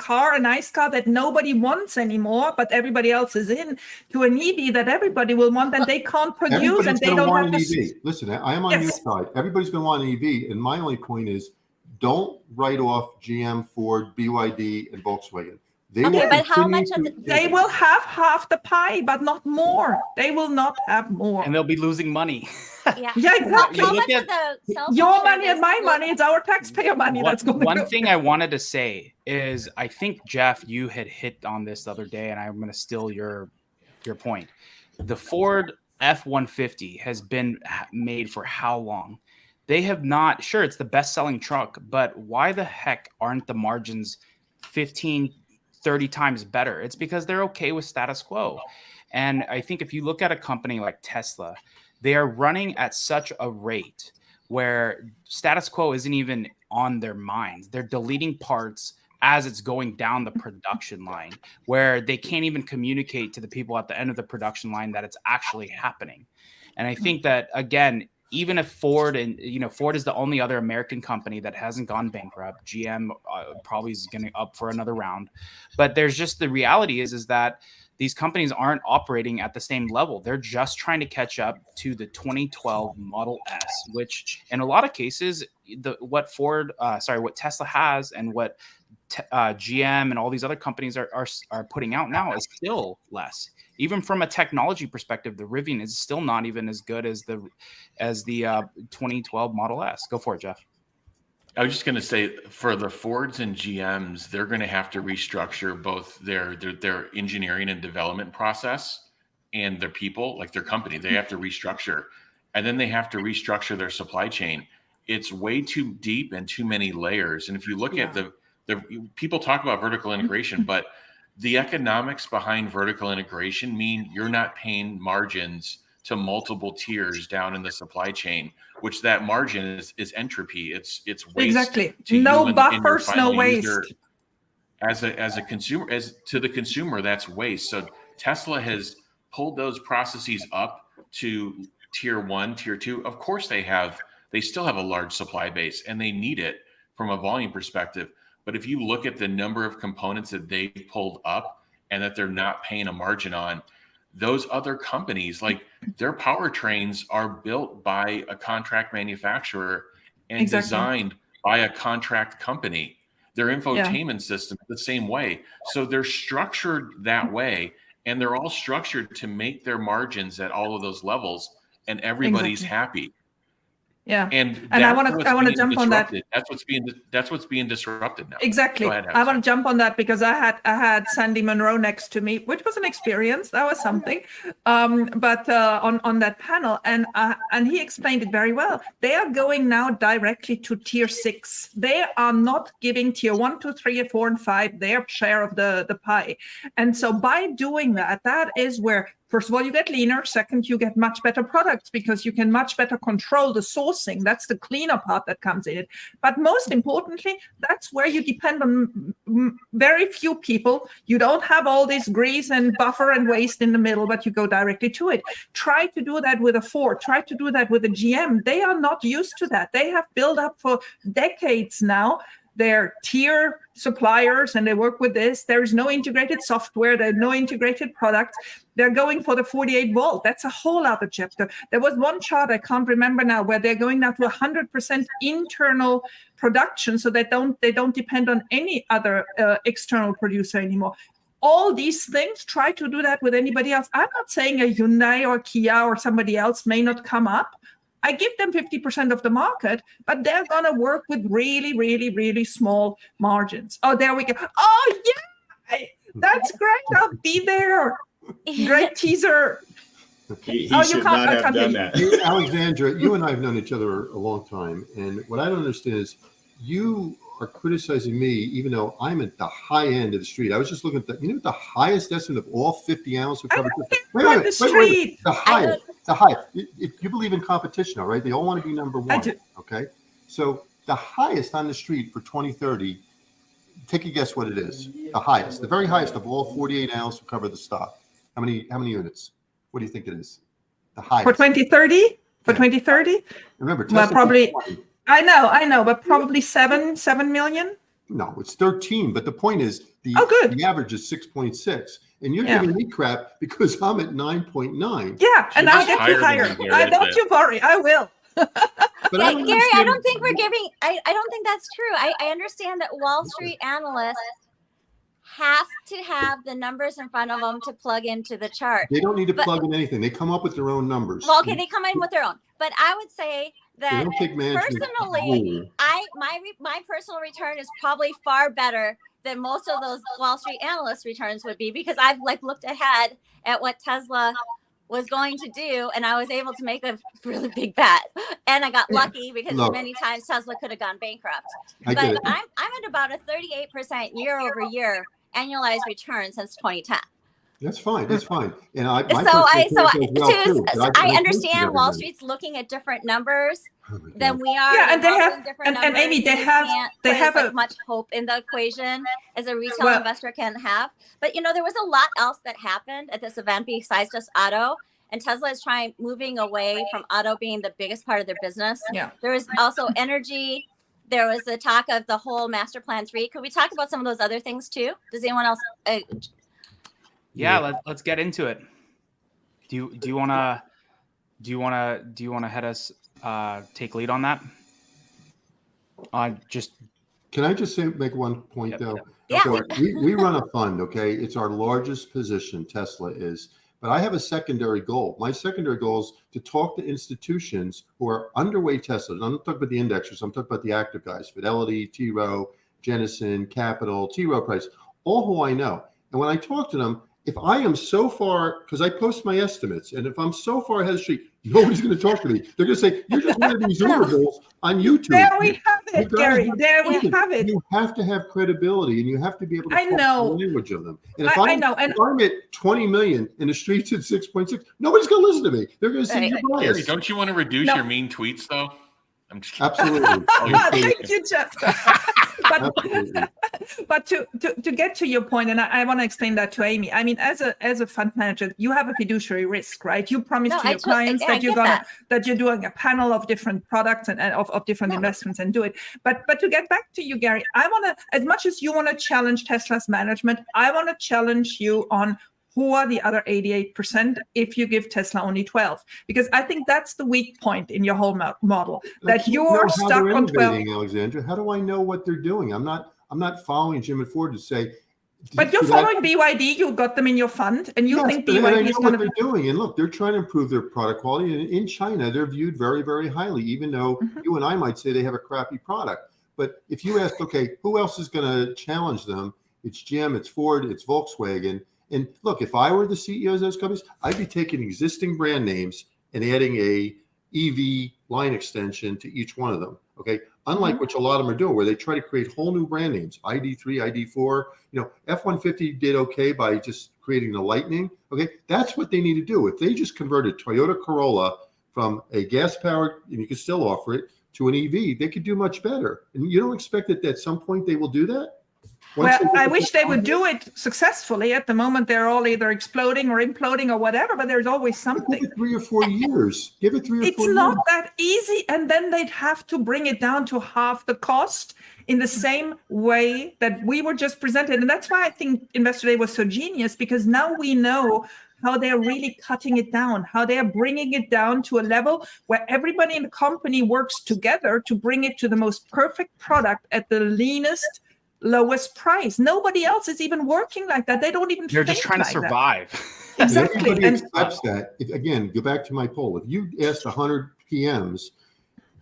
ICE car that nobody wants anymore, but everybody else is in, to an EV that everybody will want, and they can't produce, and they don't want an EV. Listen, I am on your side. Everybody's going to want an EV, and my only point is, don't write off GM, Ford, BYD, and Volkswagen. But how much of they will have half the pie, but not more. They will not have more. And they'll be losing money. Yeah, exactly. How much of the cell phone your money and my money, it's our taxpayer money that's going to go. One thing I wanted to say is, I think, Jeff, you had hit on this the other day, and I'm going to steal your point. The Ford F-150 has been made for how long? They have not, sure, it's the best-selling truck, but why the heck aren't the margins 15, 30 times better? It's because they're okay with status quo. And I think if you look at a company like Tesla, they are running at such a rate where status quo isn't even on their minds. They're deleting parts as it's going down the production line, where they can't even communicate to the people at the end of the production line that it's actually happening. And I think that, again, even if Ford Ford is the only other American company that hasn't gone bankrupt. GM probably is going to up for another round, but there's just the reality is that these companies aren't operating at the same level. They're just trying to catch up to the 2012 Model S, which in a lot of cases, what Tesla has and what GM and all these other companies are putting out now is still less. Even from a technology perspective, the Rivian is still not even as good as the 2012 Model S. Go for it, Jeff. I was just going to say, for the Fords and GMs, they're going to have to restructure both their engineering and development process and their people, like their company. They have to restructure, and then they have to restructure their supply chain. It's way too deep and too many layers. And if you look at the people talk about vertical integration, but the economics behind vertical integration mean you're not paying margins to multiple tiers down in the supply chain, which that margin is entropy. It's waste. Exactly. No buffers, no waste. As a consumer, to the consumer, that's waste. So Tesla has pulled those processes up to tier 1, tier 2. Of course they still have a large supply base, and they need it from a volume perspective. But if you look at the number of components that they've pulled up and that they're not paying a margin on. Those other companies, like their powertrains are built by a contract manufacturer and designed by a contract company. Their infotainment system the same way. So they're structured that way, and they're all structured to make their margins at all of those levels, and everybody's happy. Yeah. And I want to jump on that. That's what's being disrupted now. Exactly. I want to jump on that because I had Sandy Monroe next to me, which was an experience. That was something. But on that panel, and he explained it very well. They are going now directly to tier 6. They are not giving tier 1, 2, 3, 4, and 5 their share of the pie. And so by doing that, that is where, first of all, you get leaner. Second, you get much better products because you can much better control the sourcing. That's the cleaner part that comes in it. But most importantly, that's where you depend on very few people. You don't have all this grease and buffer and waste in the middle, but you go directly to it. Try to do that with a Ford. Try to do that with a GM. They are not used to that. They have built up for decades now their tier suppliers, and they work with this. There is no integrated software. There are no integrated products. They're going for the 48 volt. That's a whole other chapter. There was one chart, I can't remember now, where they're going now to 100% internal production, so they don't depend on any other external producer anymore. All these things, try to do that with anybody else. I'm not saying a Hyundai or Kia or somebody else may not come up. I give them 50% of the market, but they're going to work with really, really, really small margins. Oh, there we go. Oh, yeah. That's great. I'll be there. Great teaser. He should not have done that. Alexandra, you and I have known each other a long time. And what I don't understand is you are criticizing me, even though I'm at the high end of the street. I was just looking at the highest estimate of all 50 analysts who covered. Wait. The highest. The highest. You believe in competition, all right? They all want to be number one. I do. Okay. So the highest on the street for 2030, take a guess what it is. The highest, the very highest of all 48 analysts who cover the stock. How many units? What do you think it is? The highest. For 2030? For 2030? Remember, probably. I know, but probably 7 million. No, it's 13. But the point is, the average is 6.6, and you're giving me crap because I'm at 9.9. Yeah, and I'll get you higher. Don't you worry, I will. Gary, I don't think we're giving. I don't think that's true. I understand that Wall Street analysts have to have the numbers in front of them to plug into the chart. They don't need to plug in anything. They come up with their own numbers. Well, okay, they come in with their own. But I would say that personally, my personal return is probably far better than most of those Wall Street analysts' returns would be, because I've looked ahead at what Tesla was going to do, and I was able to make a really big bet, and I got lucky because many times Tesla could have gone bankrupt. But I'm at about a 38% year over year annualized return since 2010. That's fine. That's fine. And I understand Wall Street's looking at different numbers than we are. Yeah, and they have, and Amy, they have as much hope in the equation as a retail investor can have. But there was a lot else that happened at this event besides just auto. And Tesla is moving away from auto being the biggest part of their business. Yeah. There was also energy. There was the talk of the whole Master Plan 3. Could we talk about some of those other things too? Does anyone else? Yeah, let's get into it. Do you wanna head us take lead on that? Can I just make one point though? Yeah. So we run a fund, okay? It's our largest position, Tesla is. But I have a secondary goal. My secondary goal is to talk to institutions who are underweight Tesla. I'm not talking about the indexers. I'm talking about the active guys: Fidelity, T. Rowe, Jennison, Capital, T. Rowe Price, all who I know. And when I talk to them, if I am so far, because I post my estimates, and if I'm so far ahead of the street, nobody's going to talk to me. They're going to say, "You're just one of these Uber bulls on YouTube." There we have it, Gary. There we have it. You have to have credibility, and you have to be able to talk the language of them. And if I know. If I'm at 20 million and the street's at 6.6, nobody's going to listen to me. They're going to say, "You're biased." Gary, don't you want to reduce your mean tweets, though? I'm just Absolutely. Thank you, Jeff. Absolutely. But to get to your point, and I want to explain that to Amy. I mean, as a fund manager, you have a fiduciary risk, right? You promise to your clients that you're doing a panel of different products and of different investments and do it. But to get back to you, Gary, I want to, as much as you want to challenge Tesla's management, I want to challenge you on who are the other 88% if you give Tesla only 12? Because I think that's the weak point in your whole model, that you're stuck on 12. Alexandra, how do I know what they're doing? I'm not following Jim and Ford to say. But you're following BYD. You got them in your fund, and you think BYD is going to. They're doing, and look, they're trying to improve their product quality. And in China, they're viewed very, very highly, even though you and I might say they have a crappy product. But if you ask, okay, who else is going to challenge them? It's GM, it's Ford, it's Volkswagen. And look, if I were the CEOs of those companies, I'd be taking existing brand names and adding a EV line extension to each one of them. Okay. Unlike which a lot of them are doing, where they try to create whole new brand names, ID3, ID4, F-150 did okay by just creating the Lightning. Okay. That's what they need to do. If they just converted Toyota Corolla from a gas powered, and you can still offer it, to an EV, they could do much better. And you don't expect that at some point they will do that? Well, I wish they would do it successfully. At the moment, they're all either exploding or imploding or whatever, but there's always something. Give it 3 or 4 years. Give it 3 or 4 years. It's not that easy. And then they'd have to bring it down to half the cost in the same way that we were just presented. And that's why I think Investor Day was so genius, because now we know how they're really cutting it down, how they're bringing it down to a level where everybody in the company works together to bring it to the most perfect product at the leanest, lowest price. Nobody else is even working like that. They don't even. They're just trying to survive. Exactly. Everybody accepts that. Again, go back to my poll. If you asked 100 PMs,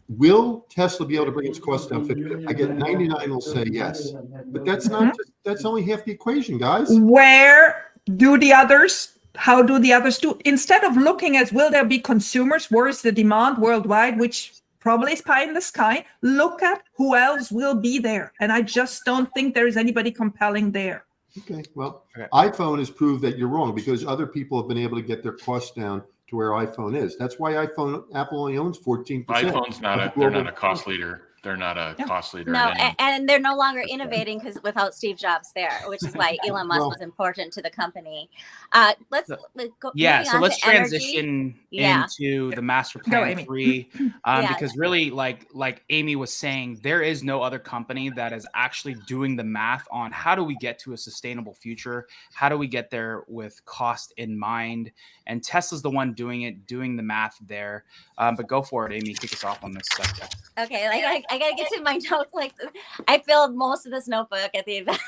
will Tesla be able to bring its cost down 50? I get 99 will say yes. But that's not that's only half the equation, guys. How do the others do? Instead of looking at, will there be consumers? Where is the demand worldwide, which probably is pie in the sky? Look at who else will be there. And I just don't think there is anybody compelling there. Okay, well, iPhone has proved that you're wrong, because other people have been able to get their costs down to where iPhone is. That's why Apple only owns 14%. iPhone's they're not a cost leader. They're not a cost leader. No, and they're no longer innovating because without Steve Jobs there, which is why Elon Musk was important to the company. Let's go. Yeah, so let's transition into the Master Plan 3, because really, like Amy was saying, there is no other company that is actually doing the math on how do we get to a sustainable future? How do we get there with cost in mind? And Tesla's the one doing the math there. But go for it, Amy. Kick us off on this subject. Okay, I gotta get to my notes. Like, I filled most of this notebook at the event.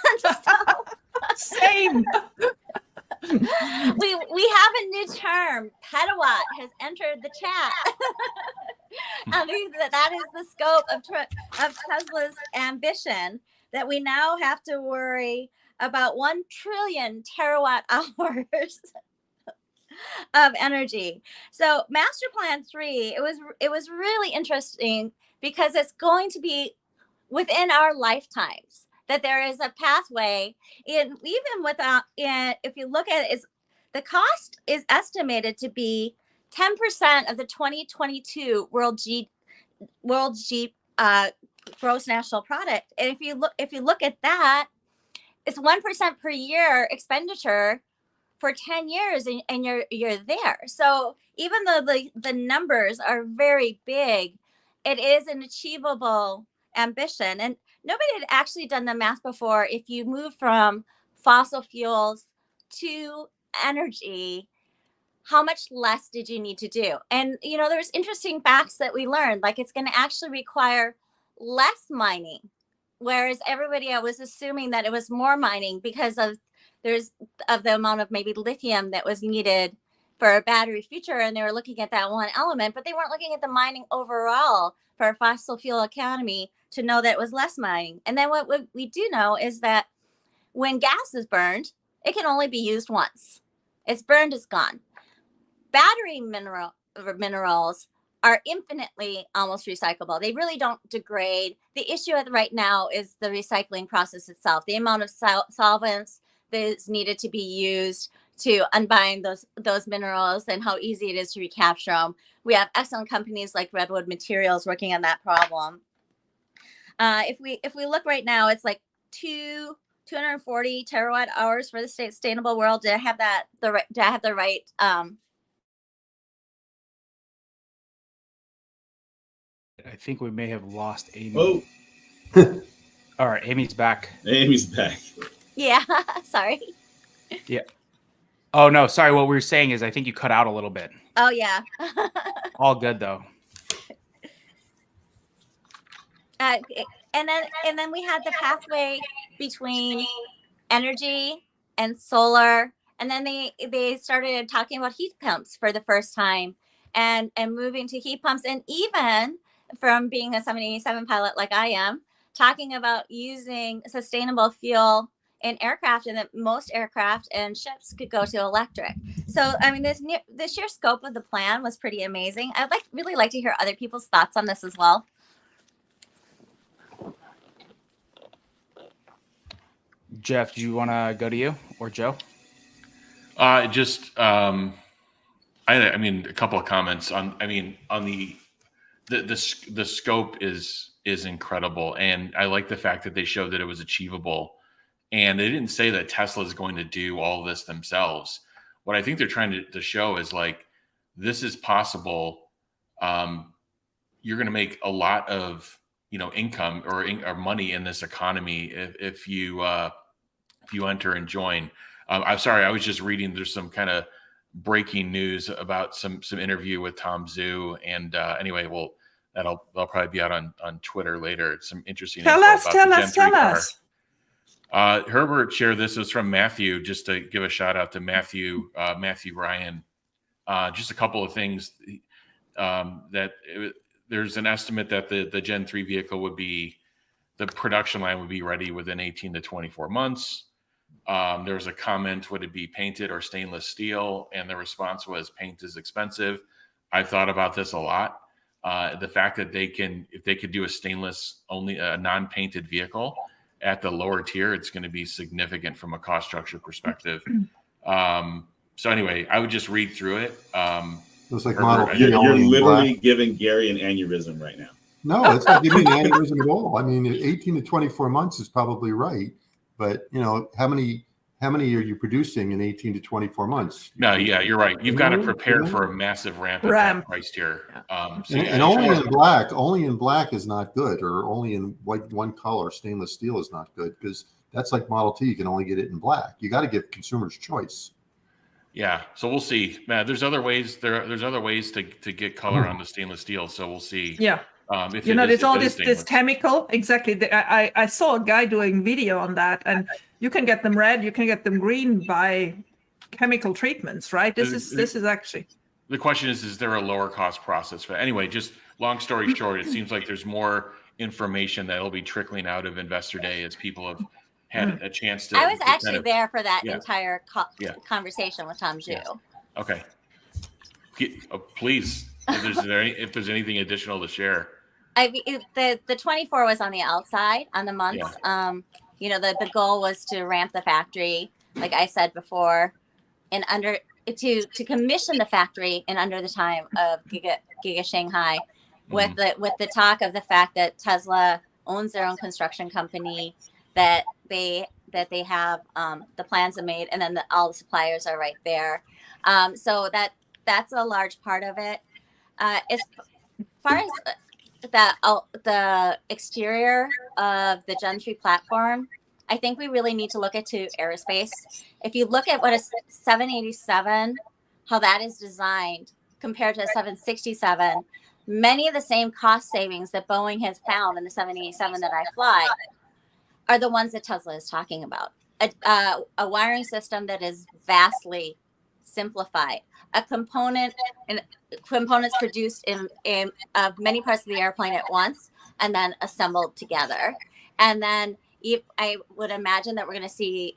Same. We have a new term. Petawatt has entered the chat. That is the scope of Tesla's ambition, that we now have to worry about 1 trillion terawatt hours of energy. So Master Plan 3, it was really interesting, because it's going to be within our lifetimes, that there is a pathway. Even without, if you look at it, the cost is estimated to be 10% of the 2022 world gross national product. And if you look at that, it's 1% per year expenditure for 10 years, and you're there. So even though the numbers are very big, it is an achievable ambition. And nobody had actually done the math before. If you move from fossil fuels to energy, how much less did you need to do? And, there's interesting facts that we learned, like it's going to actually require less mining, whereas everybody was assuming that it was more mining because of the amount of maybe lithium that was needed for a battery future, and they were looking at that one element, but they weren't looking at the mining overall for a fossil fuel economy to know that it was less mining. And then what we do know is that when gas is burned, it can only be used once. It's burned, it's gone. Battery minerals are infinitely almost recyclable. They really don't degrade. The issue right now is the recycling process itself, the amount of solvents that is needed to be used to unbind those minerals, and how easy it is to recapture them. We have excellent companies like Redwood Materials working on that problem. If we look right now, it's like 240 terawatt hours for the sustainable world. Did I have that do I have the right I think we may have lost Amy. Oh, All right, Amy's back. Amy's back. yeah, sorry. Yeah. Oh no, sorry. What we were saying is I think you cut out a little bit. Oh yeah. All good though. And then we had the pathway between energy and solar, and then they started talking about heat pumps for the first time, and moving to heat pumps, and even from being a 787 pilot like I am, talking about using sustainable fuel in aircraft, and that most aircraft and ships could go to electric. So I mean, the sheer scope of the plan was pretty amazing. I'd really like to hear other people's thoughts on this as well. Jeff, do you want to go to you or Joe? I mean, a couple of comments on. I mean, on the scope is incredible, and I like the fact that they showed that it was achievable, and they didn't say that Tesla is going to do all this themselves. What I think they're trying to show is like this is possible. You're going to make a lot of income or money in this economy if you enter and join. I'm sorry, I was just reading. There's some kind of breaking news about some interview with Tom Zhu, and anyway, well, that'll probably be out on Twitter later. It's some interesting. Tell us. Herbert shared this. It was from Matthew. Just to give a shout out to Matthew Ryan. Just a couple of things there's an estimate that the Gen 3 vehicle would be, the production line would be ready within 18 to 24 months. There was a comment, would it be painted or stainless steel? And the response was paint is expensive. I've thought about this a lot. The fact that if they could do a stainless only, a non-painted vehicle at the lower tier, it's going to be significant from a cost structure perspective. So anyway, I would just read through it. It was like Model T. You're literally giving Gary an aneurysm right now. No, it's not giving an aneurysm at all. I mean, 18 to 24 months is probably right, but how many are you producing in 18 to 24 months? No, yeah, you're right. You've got to prepare for a massive ramp at that price tier. And only in black is not good, or only in one color, stainless steel is not good, because that's like Model T. You can only get it in black. You got to give consumers choice. Yeah, so we'll see. There's other ways. There's other ways to get color on the stainless steel. So we'll see. Yeah. There's all this chemical. Exactly. I saw a guy doing video on that, and you can get them red, you can get them green by chemical treatments, right? This is actually. The question is there a lower cost process for that? Anyway, just long story short, it seems like there's more information that'll be trickling out of Investor Day as people have had a chance to. I was actually there for that entire conversation with Tom Zhu. Yeah. Okay. Please, if there's anything additional to share. The 24 was on the outside on the months. Yeah. The goal was to ramp the factory, like I said before, and to commission the factory in under the time of Giga Shanghai, with the talk of the fact that Tesla owns their own construction company, that they have the plans are made, and then all the suppliers are right there. So that's a large part of it. As far as the exterior of the Gen 3 platform, I think we really need to look into aerospace. If you look at what a 787, how that is designed compared to a 767, many of the same cost savings that Boeing has found in the 787 that I fly are the ones that Tesla is talking about. A wiring system that is vastly simplified, a components produced in many parts of the airplane at once, and then assembled together. And then I would imagine that we're going to see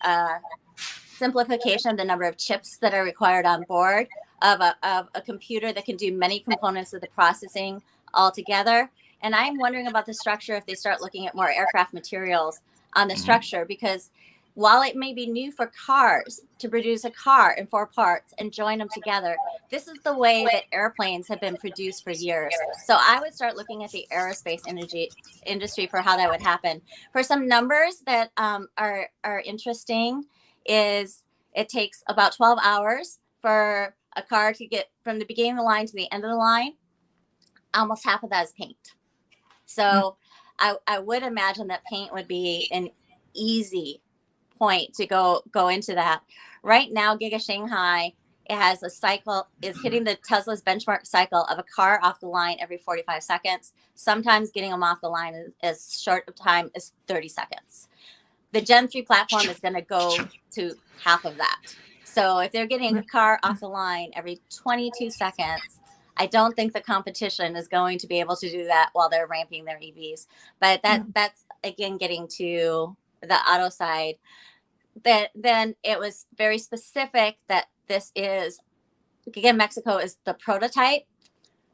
simplification of the number of chips that are required on board, of a computer that can do many components of the processing all together. And I'm wondering about the structure if they start looking at more aircraft materials on the structure, because while it may be new for cars to produce a car in 4 parts and join them together, this is the way that airplanes have been produced for years. So I would start looking at the aerospace industry for how that would happen. For some numbers that are interesting is it takes about 12 hours for a car to get from the beginning of the line to the end of the line. Almost half of that is paint. So I would imagine that paint would be an easy point to go into that. Right now, Giga Shanghai, it has a cycle, is hitting the Tesla's benchmark cycle of a car off the line every 45 seconds. Sometimes getting them off the line is as short of time as 30 seconds. The Gen 3 platform is going to go to half of that. So if they're getting a car off the line every 22 seconds, I don't think the competition is going to be able to do that while they're ramping their EVs. But that's, again, getting to the auto side. Then it was very specific that this is, again, Mexico is the prototype.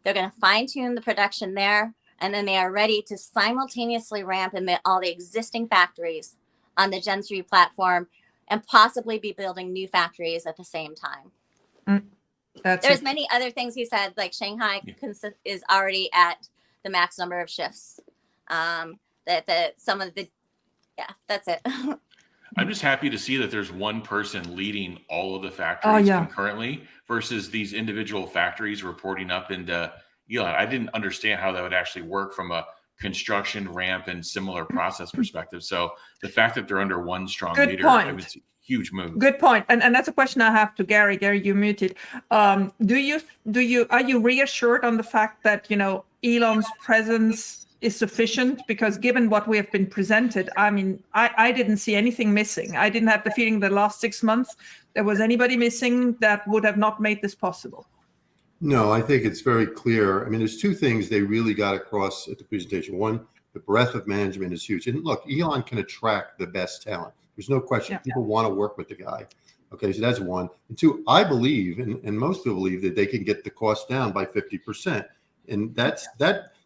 They're going to fine tune the production there. And then they are ready to simultaneously ramp in all the existing factories on the Gen 3 platform and possibly be building new factories at the same time. There's many other things he said, like Shanghai is already at the max number of shifts. That's it. I'm just happy to see that there's one person leading all of the factories concurrently versus these individual factories reporting up into Elon. I didn't understand how that would actually work from a construction, ramp, and similar process perspective. So the fact that they're under one strong leader, I mean, it's a huge move. Good point. And that's a question I have to Gary. Gary, you muted. Are you reassured on the fact that, Elon's presence is sufficient? Because given what we have been presented, I mean, I didn't see anything missing. I didn't have the feeling the last 6 months there was anybody missing that would have not made this possible. No, I think it's very clear. I mean, there's 2 things they really got across at the presentation. One, the breadth of management is huge. And look, Elon can attract the best talent. There's no question. People want to work with the guy. Okay, so that's 1. And 2, I believe, and most people believe, that they can get the cost down by 50%. And that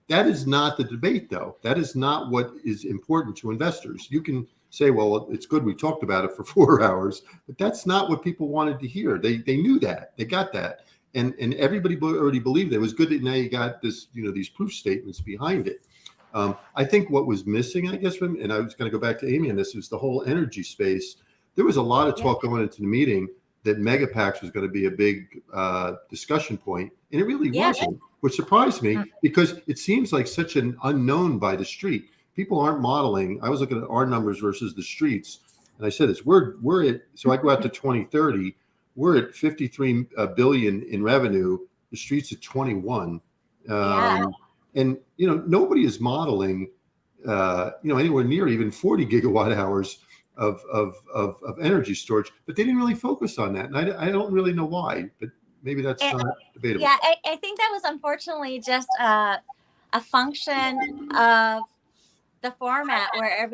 is not the debate, though. That is not what is important to investors. You can say, well, it's good we talked about it for 4 hours, but that's not what people wanted to hear. They knew that. They got that. And everybody already believed it. It was good that now you got this, these proof statements behind it. I think what was missing, I guess, and I was going to go back to Amy on this, is the whole energy space. There was a lot of talk going into the meeting that megapacks was going to be a big discussion point, and it really wasn't, which surprised me because it seems like such an unknown by the street. People aren't modeling. I was looking at our numbers versus the streets, and I said this: we're at, so I go out to 2030. We're at 53 billion in revenue. The streets at 21. And nobody is modeling anywhere near even 40 gigawatt hours of energy storage, but they didn't really focus on that. And I don't really know why, but maybe that's not debatable. Yeah, I think that was unfortunately just a function of the format where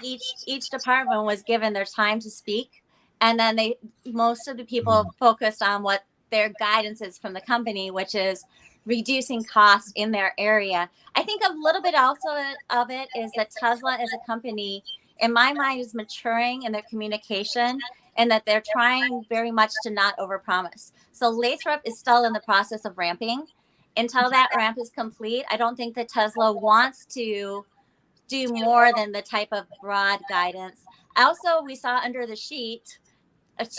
each department was given their time to speak. And then most of the people focused on what their guidance is from the company, which is reducing costs in their area. I think a little bit also of it is that Tesla as a company, in my mind, is maturing in their communication and that they're trying very much to not overpromise. So Lathrop is still in the process of ramping. Until that ramp is complete, I don't think that Tesla wants to do more than the type of broad guidance. Also, we saw under the sheet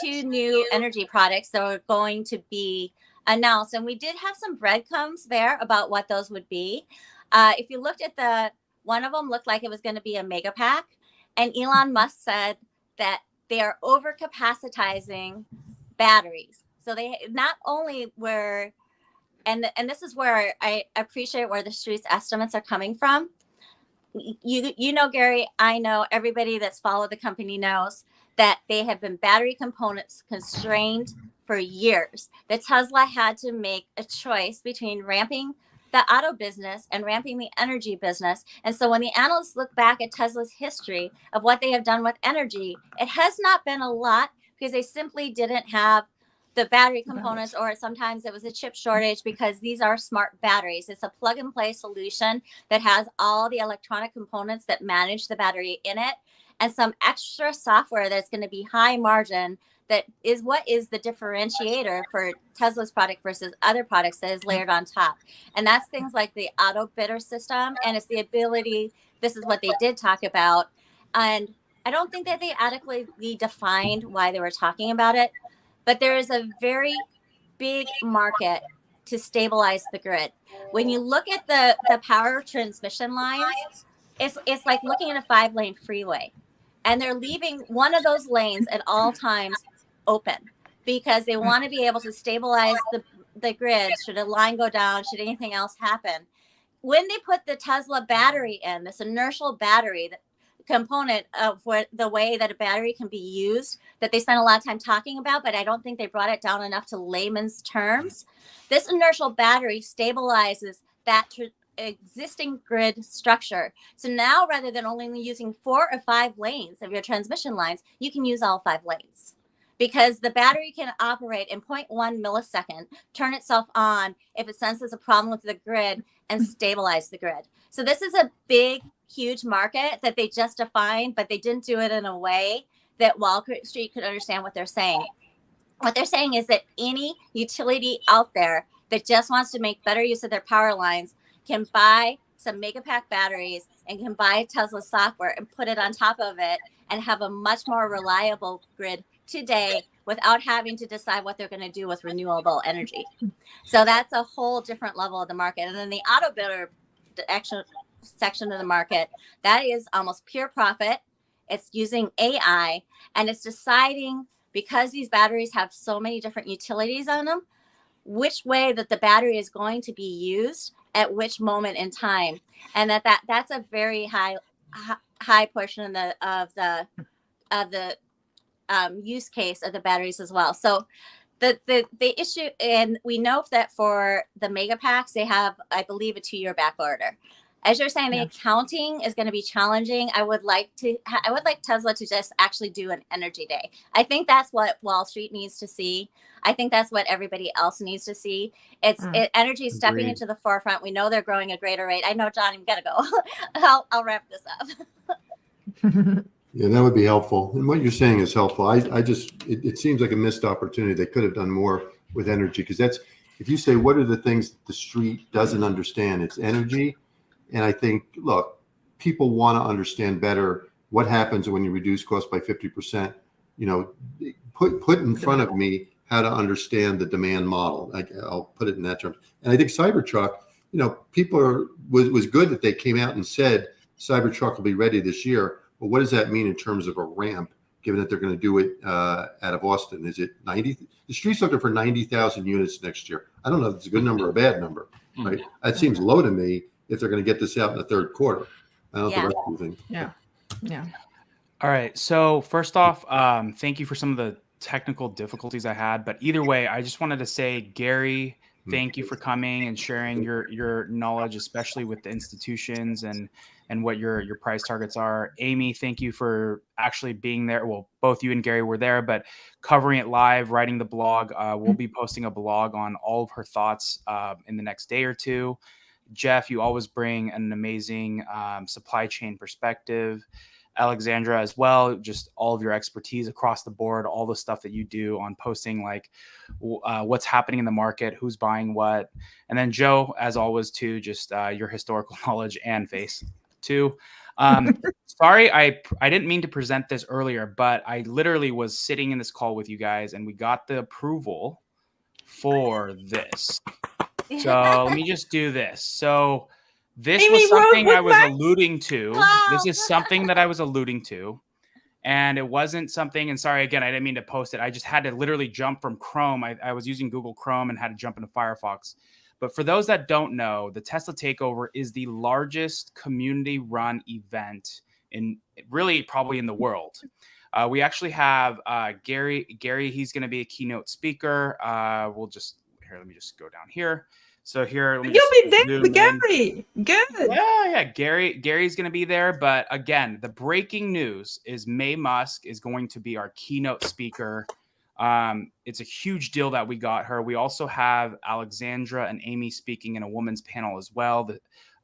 2 new energy products that are going to be announced. And we did have some breadcrumbs there about what those would be. If you looked at one of them looked like it was going to be a mega pack. And Elon Musk said that they are overcapacitizing batteries. So they not only were, and this is where I appreciate where the street's estimates are coming from. You know, Gary, I know everybody that's followed the company knows that they have been battery components constrained for years. That Tesla had to make a choice between ramping the auto business and ramping the energy business. And so when the analysts look back at Tesla's history of what they have done with energy, it has not been a lot because they simply didn't have the battery components, or sometimes it was a chip shortage because these are smart batteries. It's a plug and play solution that has all the electronic components that manage the battery in it. and some extra software that's going to be high margin. That is what is the differentiator for Tesla's product versus other products that is layered on top. And that's things like the auto bidder system. And it's the ability, this is what they did talk about. And I don't think that they adequately defined why they were talking about it, but there is a very big market to stabilize the grid. When you look at the power transmission lines, it's like looking at a 5-lane freeway, and they're leaving one of those lanes at all times open because they want to be able to stabilize the grid should a line go down, should anything else happen. When they put the Tesla battery in, this inertial battery, that component of what the way that a battery can be used, that they spent a lot of time talking about, but I don't think they brought it down enough to layman's terms. This inertial battery stabilizes that existing grid structure. So now, rather than only using 4 or 5 lanes of your transmission lines, you can use all 5 lanes, because the battery can operate in 0.1 millisecond, turn itself on if it senses a problem with the grid, and stabilize the grid. So this is a big, huge market that they just defined, but they didn't do it in a way that Wall Street could understand what they're saying. What they're saying is that any utility out there that just wants to make better use of their power lines can buy some Megapack batteries and can buy Tesla software and put it on top of it and have a much more reliable grid today without having to decide what they're going to do with renewable energy. So that's a whole different level of the market. And then the auto bidder section of the market, that is almost pure profit. It's using AI, and it's deciding, because these batteries have so many different utilities on them, which way that the battery is going to be used at which moment in time. And that's a very high portion of the use case of the batteries as well. So the issue, and we know that for the Megapacks, they have, I believe, a 2-year back order. As you're saying, the accounting is going to be challenging. I would like Tesla to just actually do an energy day. I think that's what Wall Street needs to see. I think that's what everybody else needs to see. Energy is stepping into the forefront. We know they're growing at a greater rate. I know, John, you've got to go. I'll wrap this up. Yeah, that would be helpful. And what you're saying is helpful. It seems like a missed opportunity. They could have done more with energy, because that's, if you say, what are the things the street doesn't understand? It's energy. And I think, look, people want to understand better what happens when you reduce costs by 50%. Put in front of me how to understand the demand model. I'll put it in that term. And I think Cybertruck, people was good that they came out and said Cybertruck will be ready this year. But what does that mean in terms of a ramp, given that they're going to do it out of Austin? Is it 90? The street's looking for 90,000 units next year. I don't know if it's a good number or a bad number, right? That seems low to me if they're going to get this out in the third quarter. I don't know the rest of you think. Yeah. All right. So first off, thank you for some of the technical difficulties I had. But either way, I just wanted to say, Gary, thank you for coming and sharing your knowledge, especially with the institutions and what your price targets are. Amy, thank you for actually being there. Well, both you and Gary were there, but covering it live, writing the blog. We'll be posting a blog on all of her thoughts in the next day or two. Jeff, you always bring an amazing supply chain perspective. Alexandra as well, just all of your expertise across the board, all the stuff that you do on posting, like what's happening in the market, who's buying what. And then Joe, as always, too, just your historical knowledge and face too. Sorry, I didn't mean to present this earlier, but I literally was sitting in this call with you guys and we got the approval for this. So let me just do this. So this Amy was something wrote I was back. alluding to. Wow. This is something that I was alluding to. And it wasn't something, and sorry, again, I didn't mean to post it. I just had to literally jump from Chrome. I was using Google Chrome and had to jump into Firefox. But for those that don't know, the Tesla Takeover is the largest community-run event in really probably in the world. We actually have Gary. He's going to be a keynote speaker. Let me just go down here. So here, You'll be there with Gary. Good. Yeah. Gary's going to be there. But again, the breaking news is May Musk is going to be our keynote speaker. It's a huge deal that we got her. We also have Alexandra and Amy speaking in a women's panel as well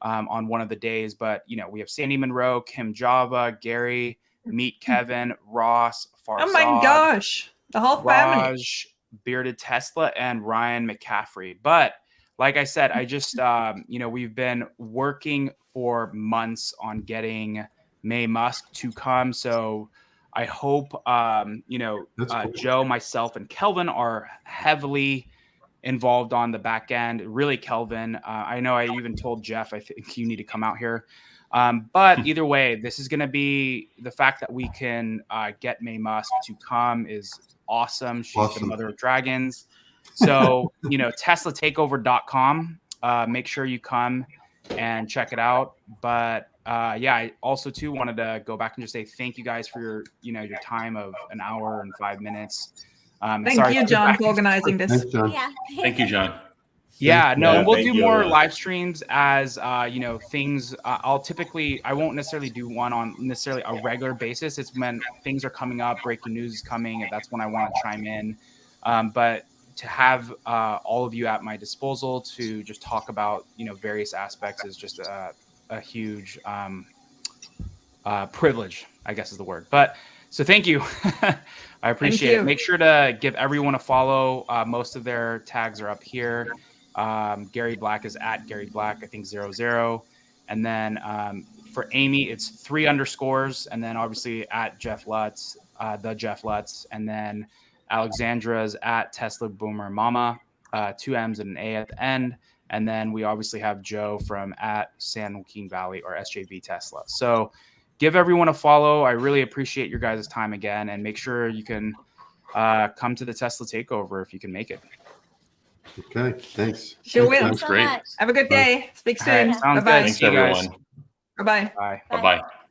on one of the days. But, we have Sandy Monroe, Kim Java, Gary, meet Kevin, Ross, Farzad, Oh my gosh, the whole family. Raj, Bearded Tesla, and Ryan McCaffrey. But like I said, I just, we've been working for months on getting May Musk to come. So I hope, That's cool. Joe, myself, and Kelvin are heavily involved on the back end. Really, Kelvin. I know I even told Jeff, I think you need to come out here. But either way, this is going to be the fact that we can get May Musk to come is awesome. She's the mother of dragons. So, TeslaTakeover.com. Make sure you come and check it out. But I also too wanted to go back and just say thank you guys for your time of an hour and 5 minutes. Thank you, John, for organizing this. Thanks, John. Yeah. Thank you, John. Yeah, no, and we'll thank do you. more live streams as things. I won't necessarily do one on necessarily a regular basis. It's when things are coming up, breaking news is coming, and that's when I want to chime in. But to have all of you at my disposal to just talk about various aspects is just a huge privilege, I guess is the word. But so thank you. I appreciate it. Make sure to give everyone a follow. Most of their tags are up here. Gary Black is at Gary Black, I think 00. And then for Amy, it's 3 underscores. And then obviously at Jeff Lutz, the Jeff Lutz. And then Alexandra's at Tesla Boomer Mama, 2 M's and an A at the end. And then we obviously have Joe from at San Joaquin Valley or SJV Tesla. So give everyone a follow. I really appreciate your guys' time again. And make sure you can come to the Tesla Takeover if you can make it. Okay, thanks. Sure will. Thanks so Great. much. Have a good day. Speak soon. Right, sounds Bye-bye. good. Thanks, See you guys. everyone. Bye-bye. Bye. Bye-bye.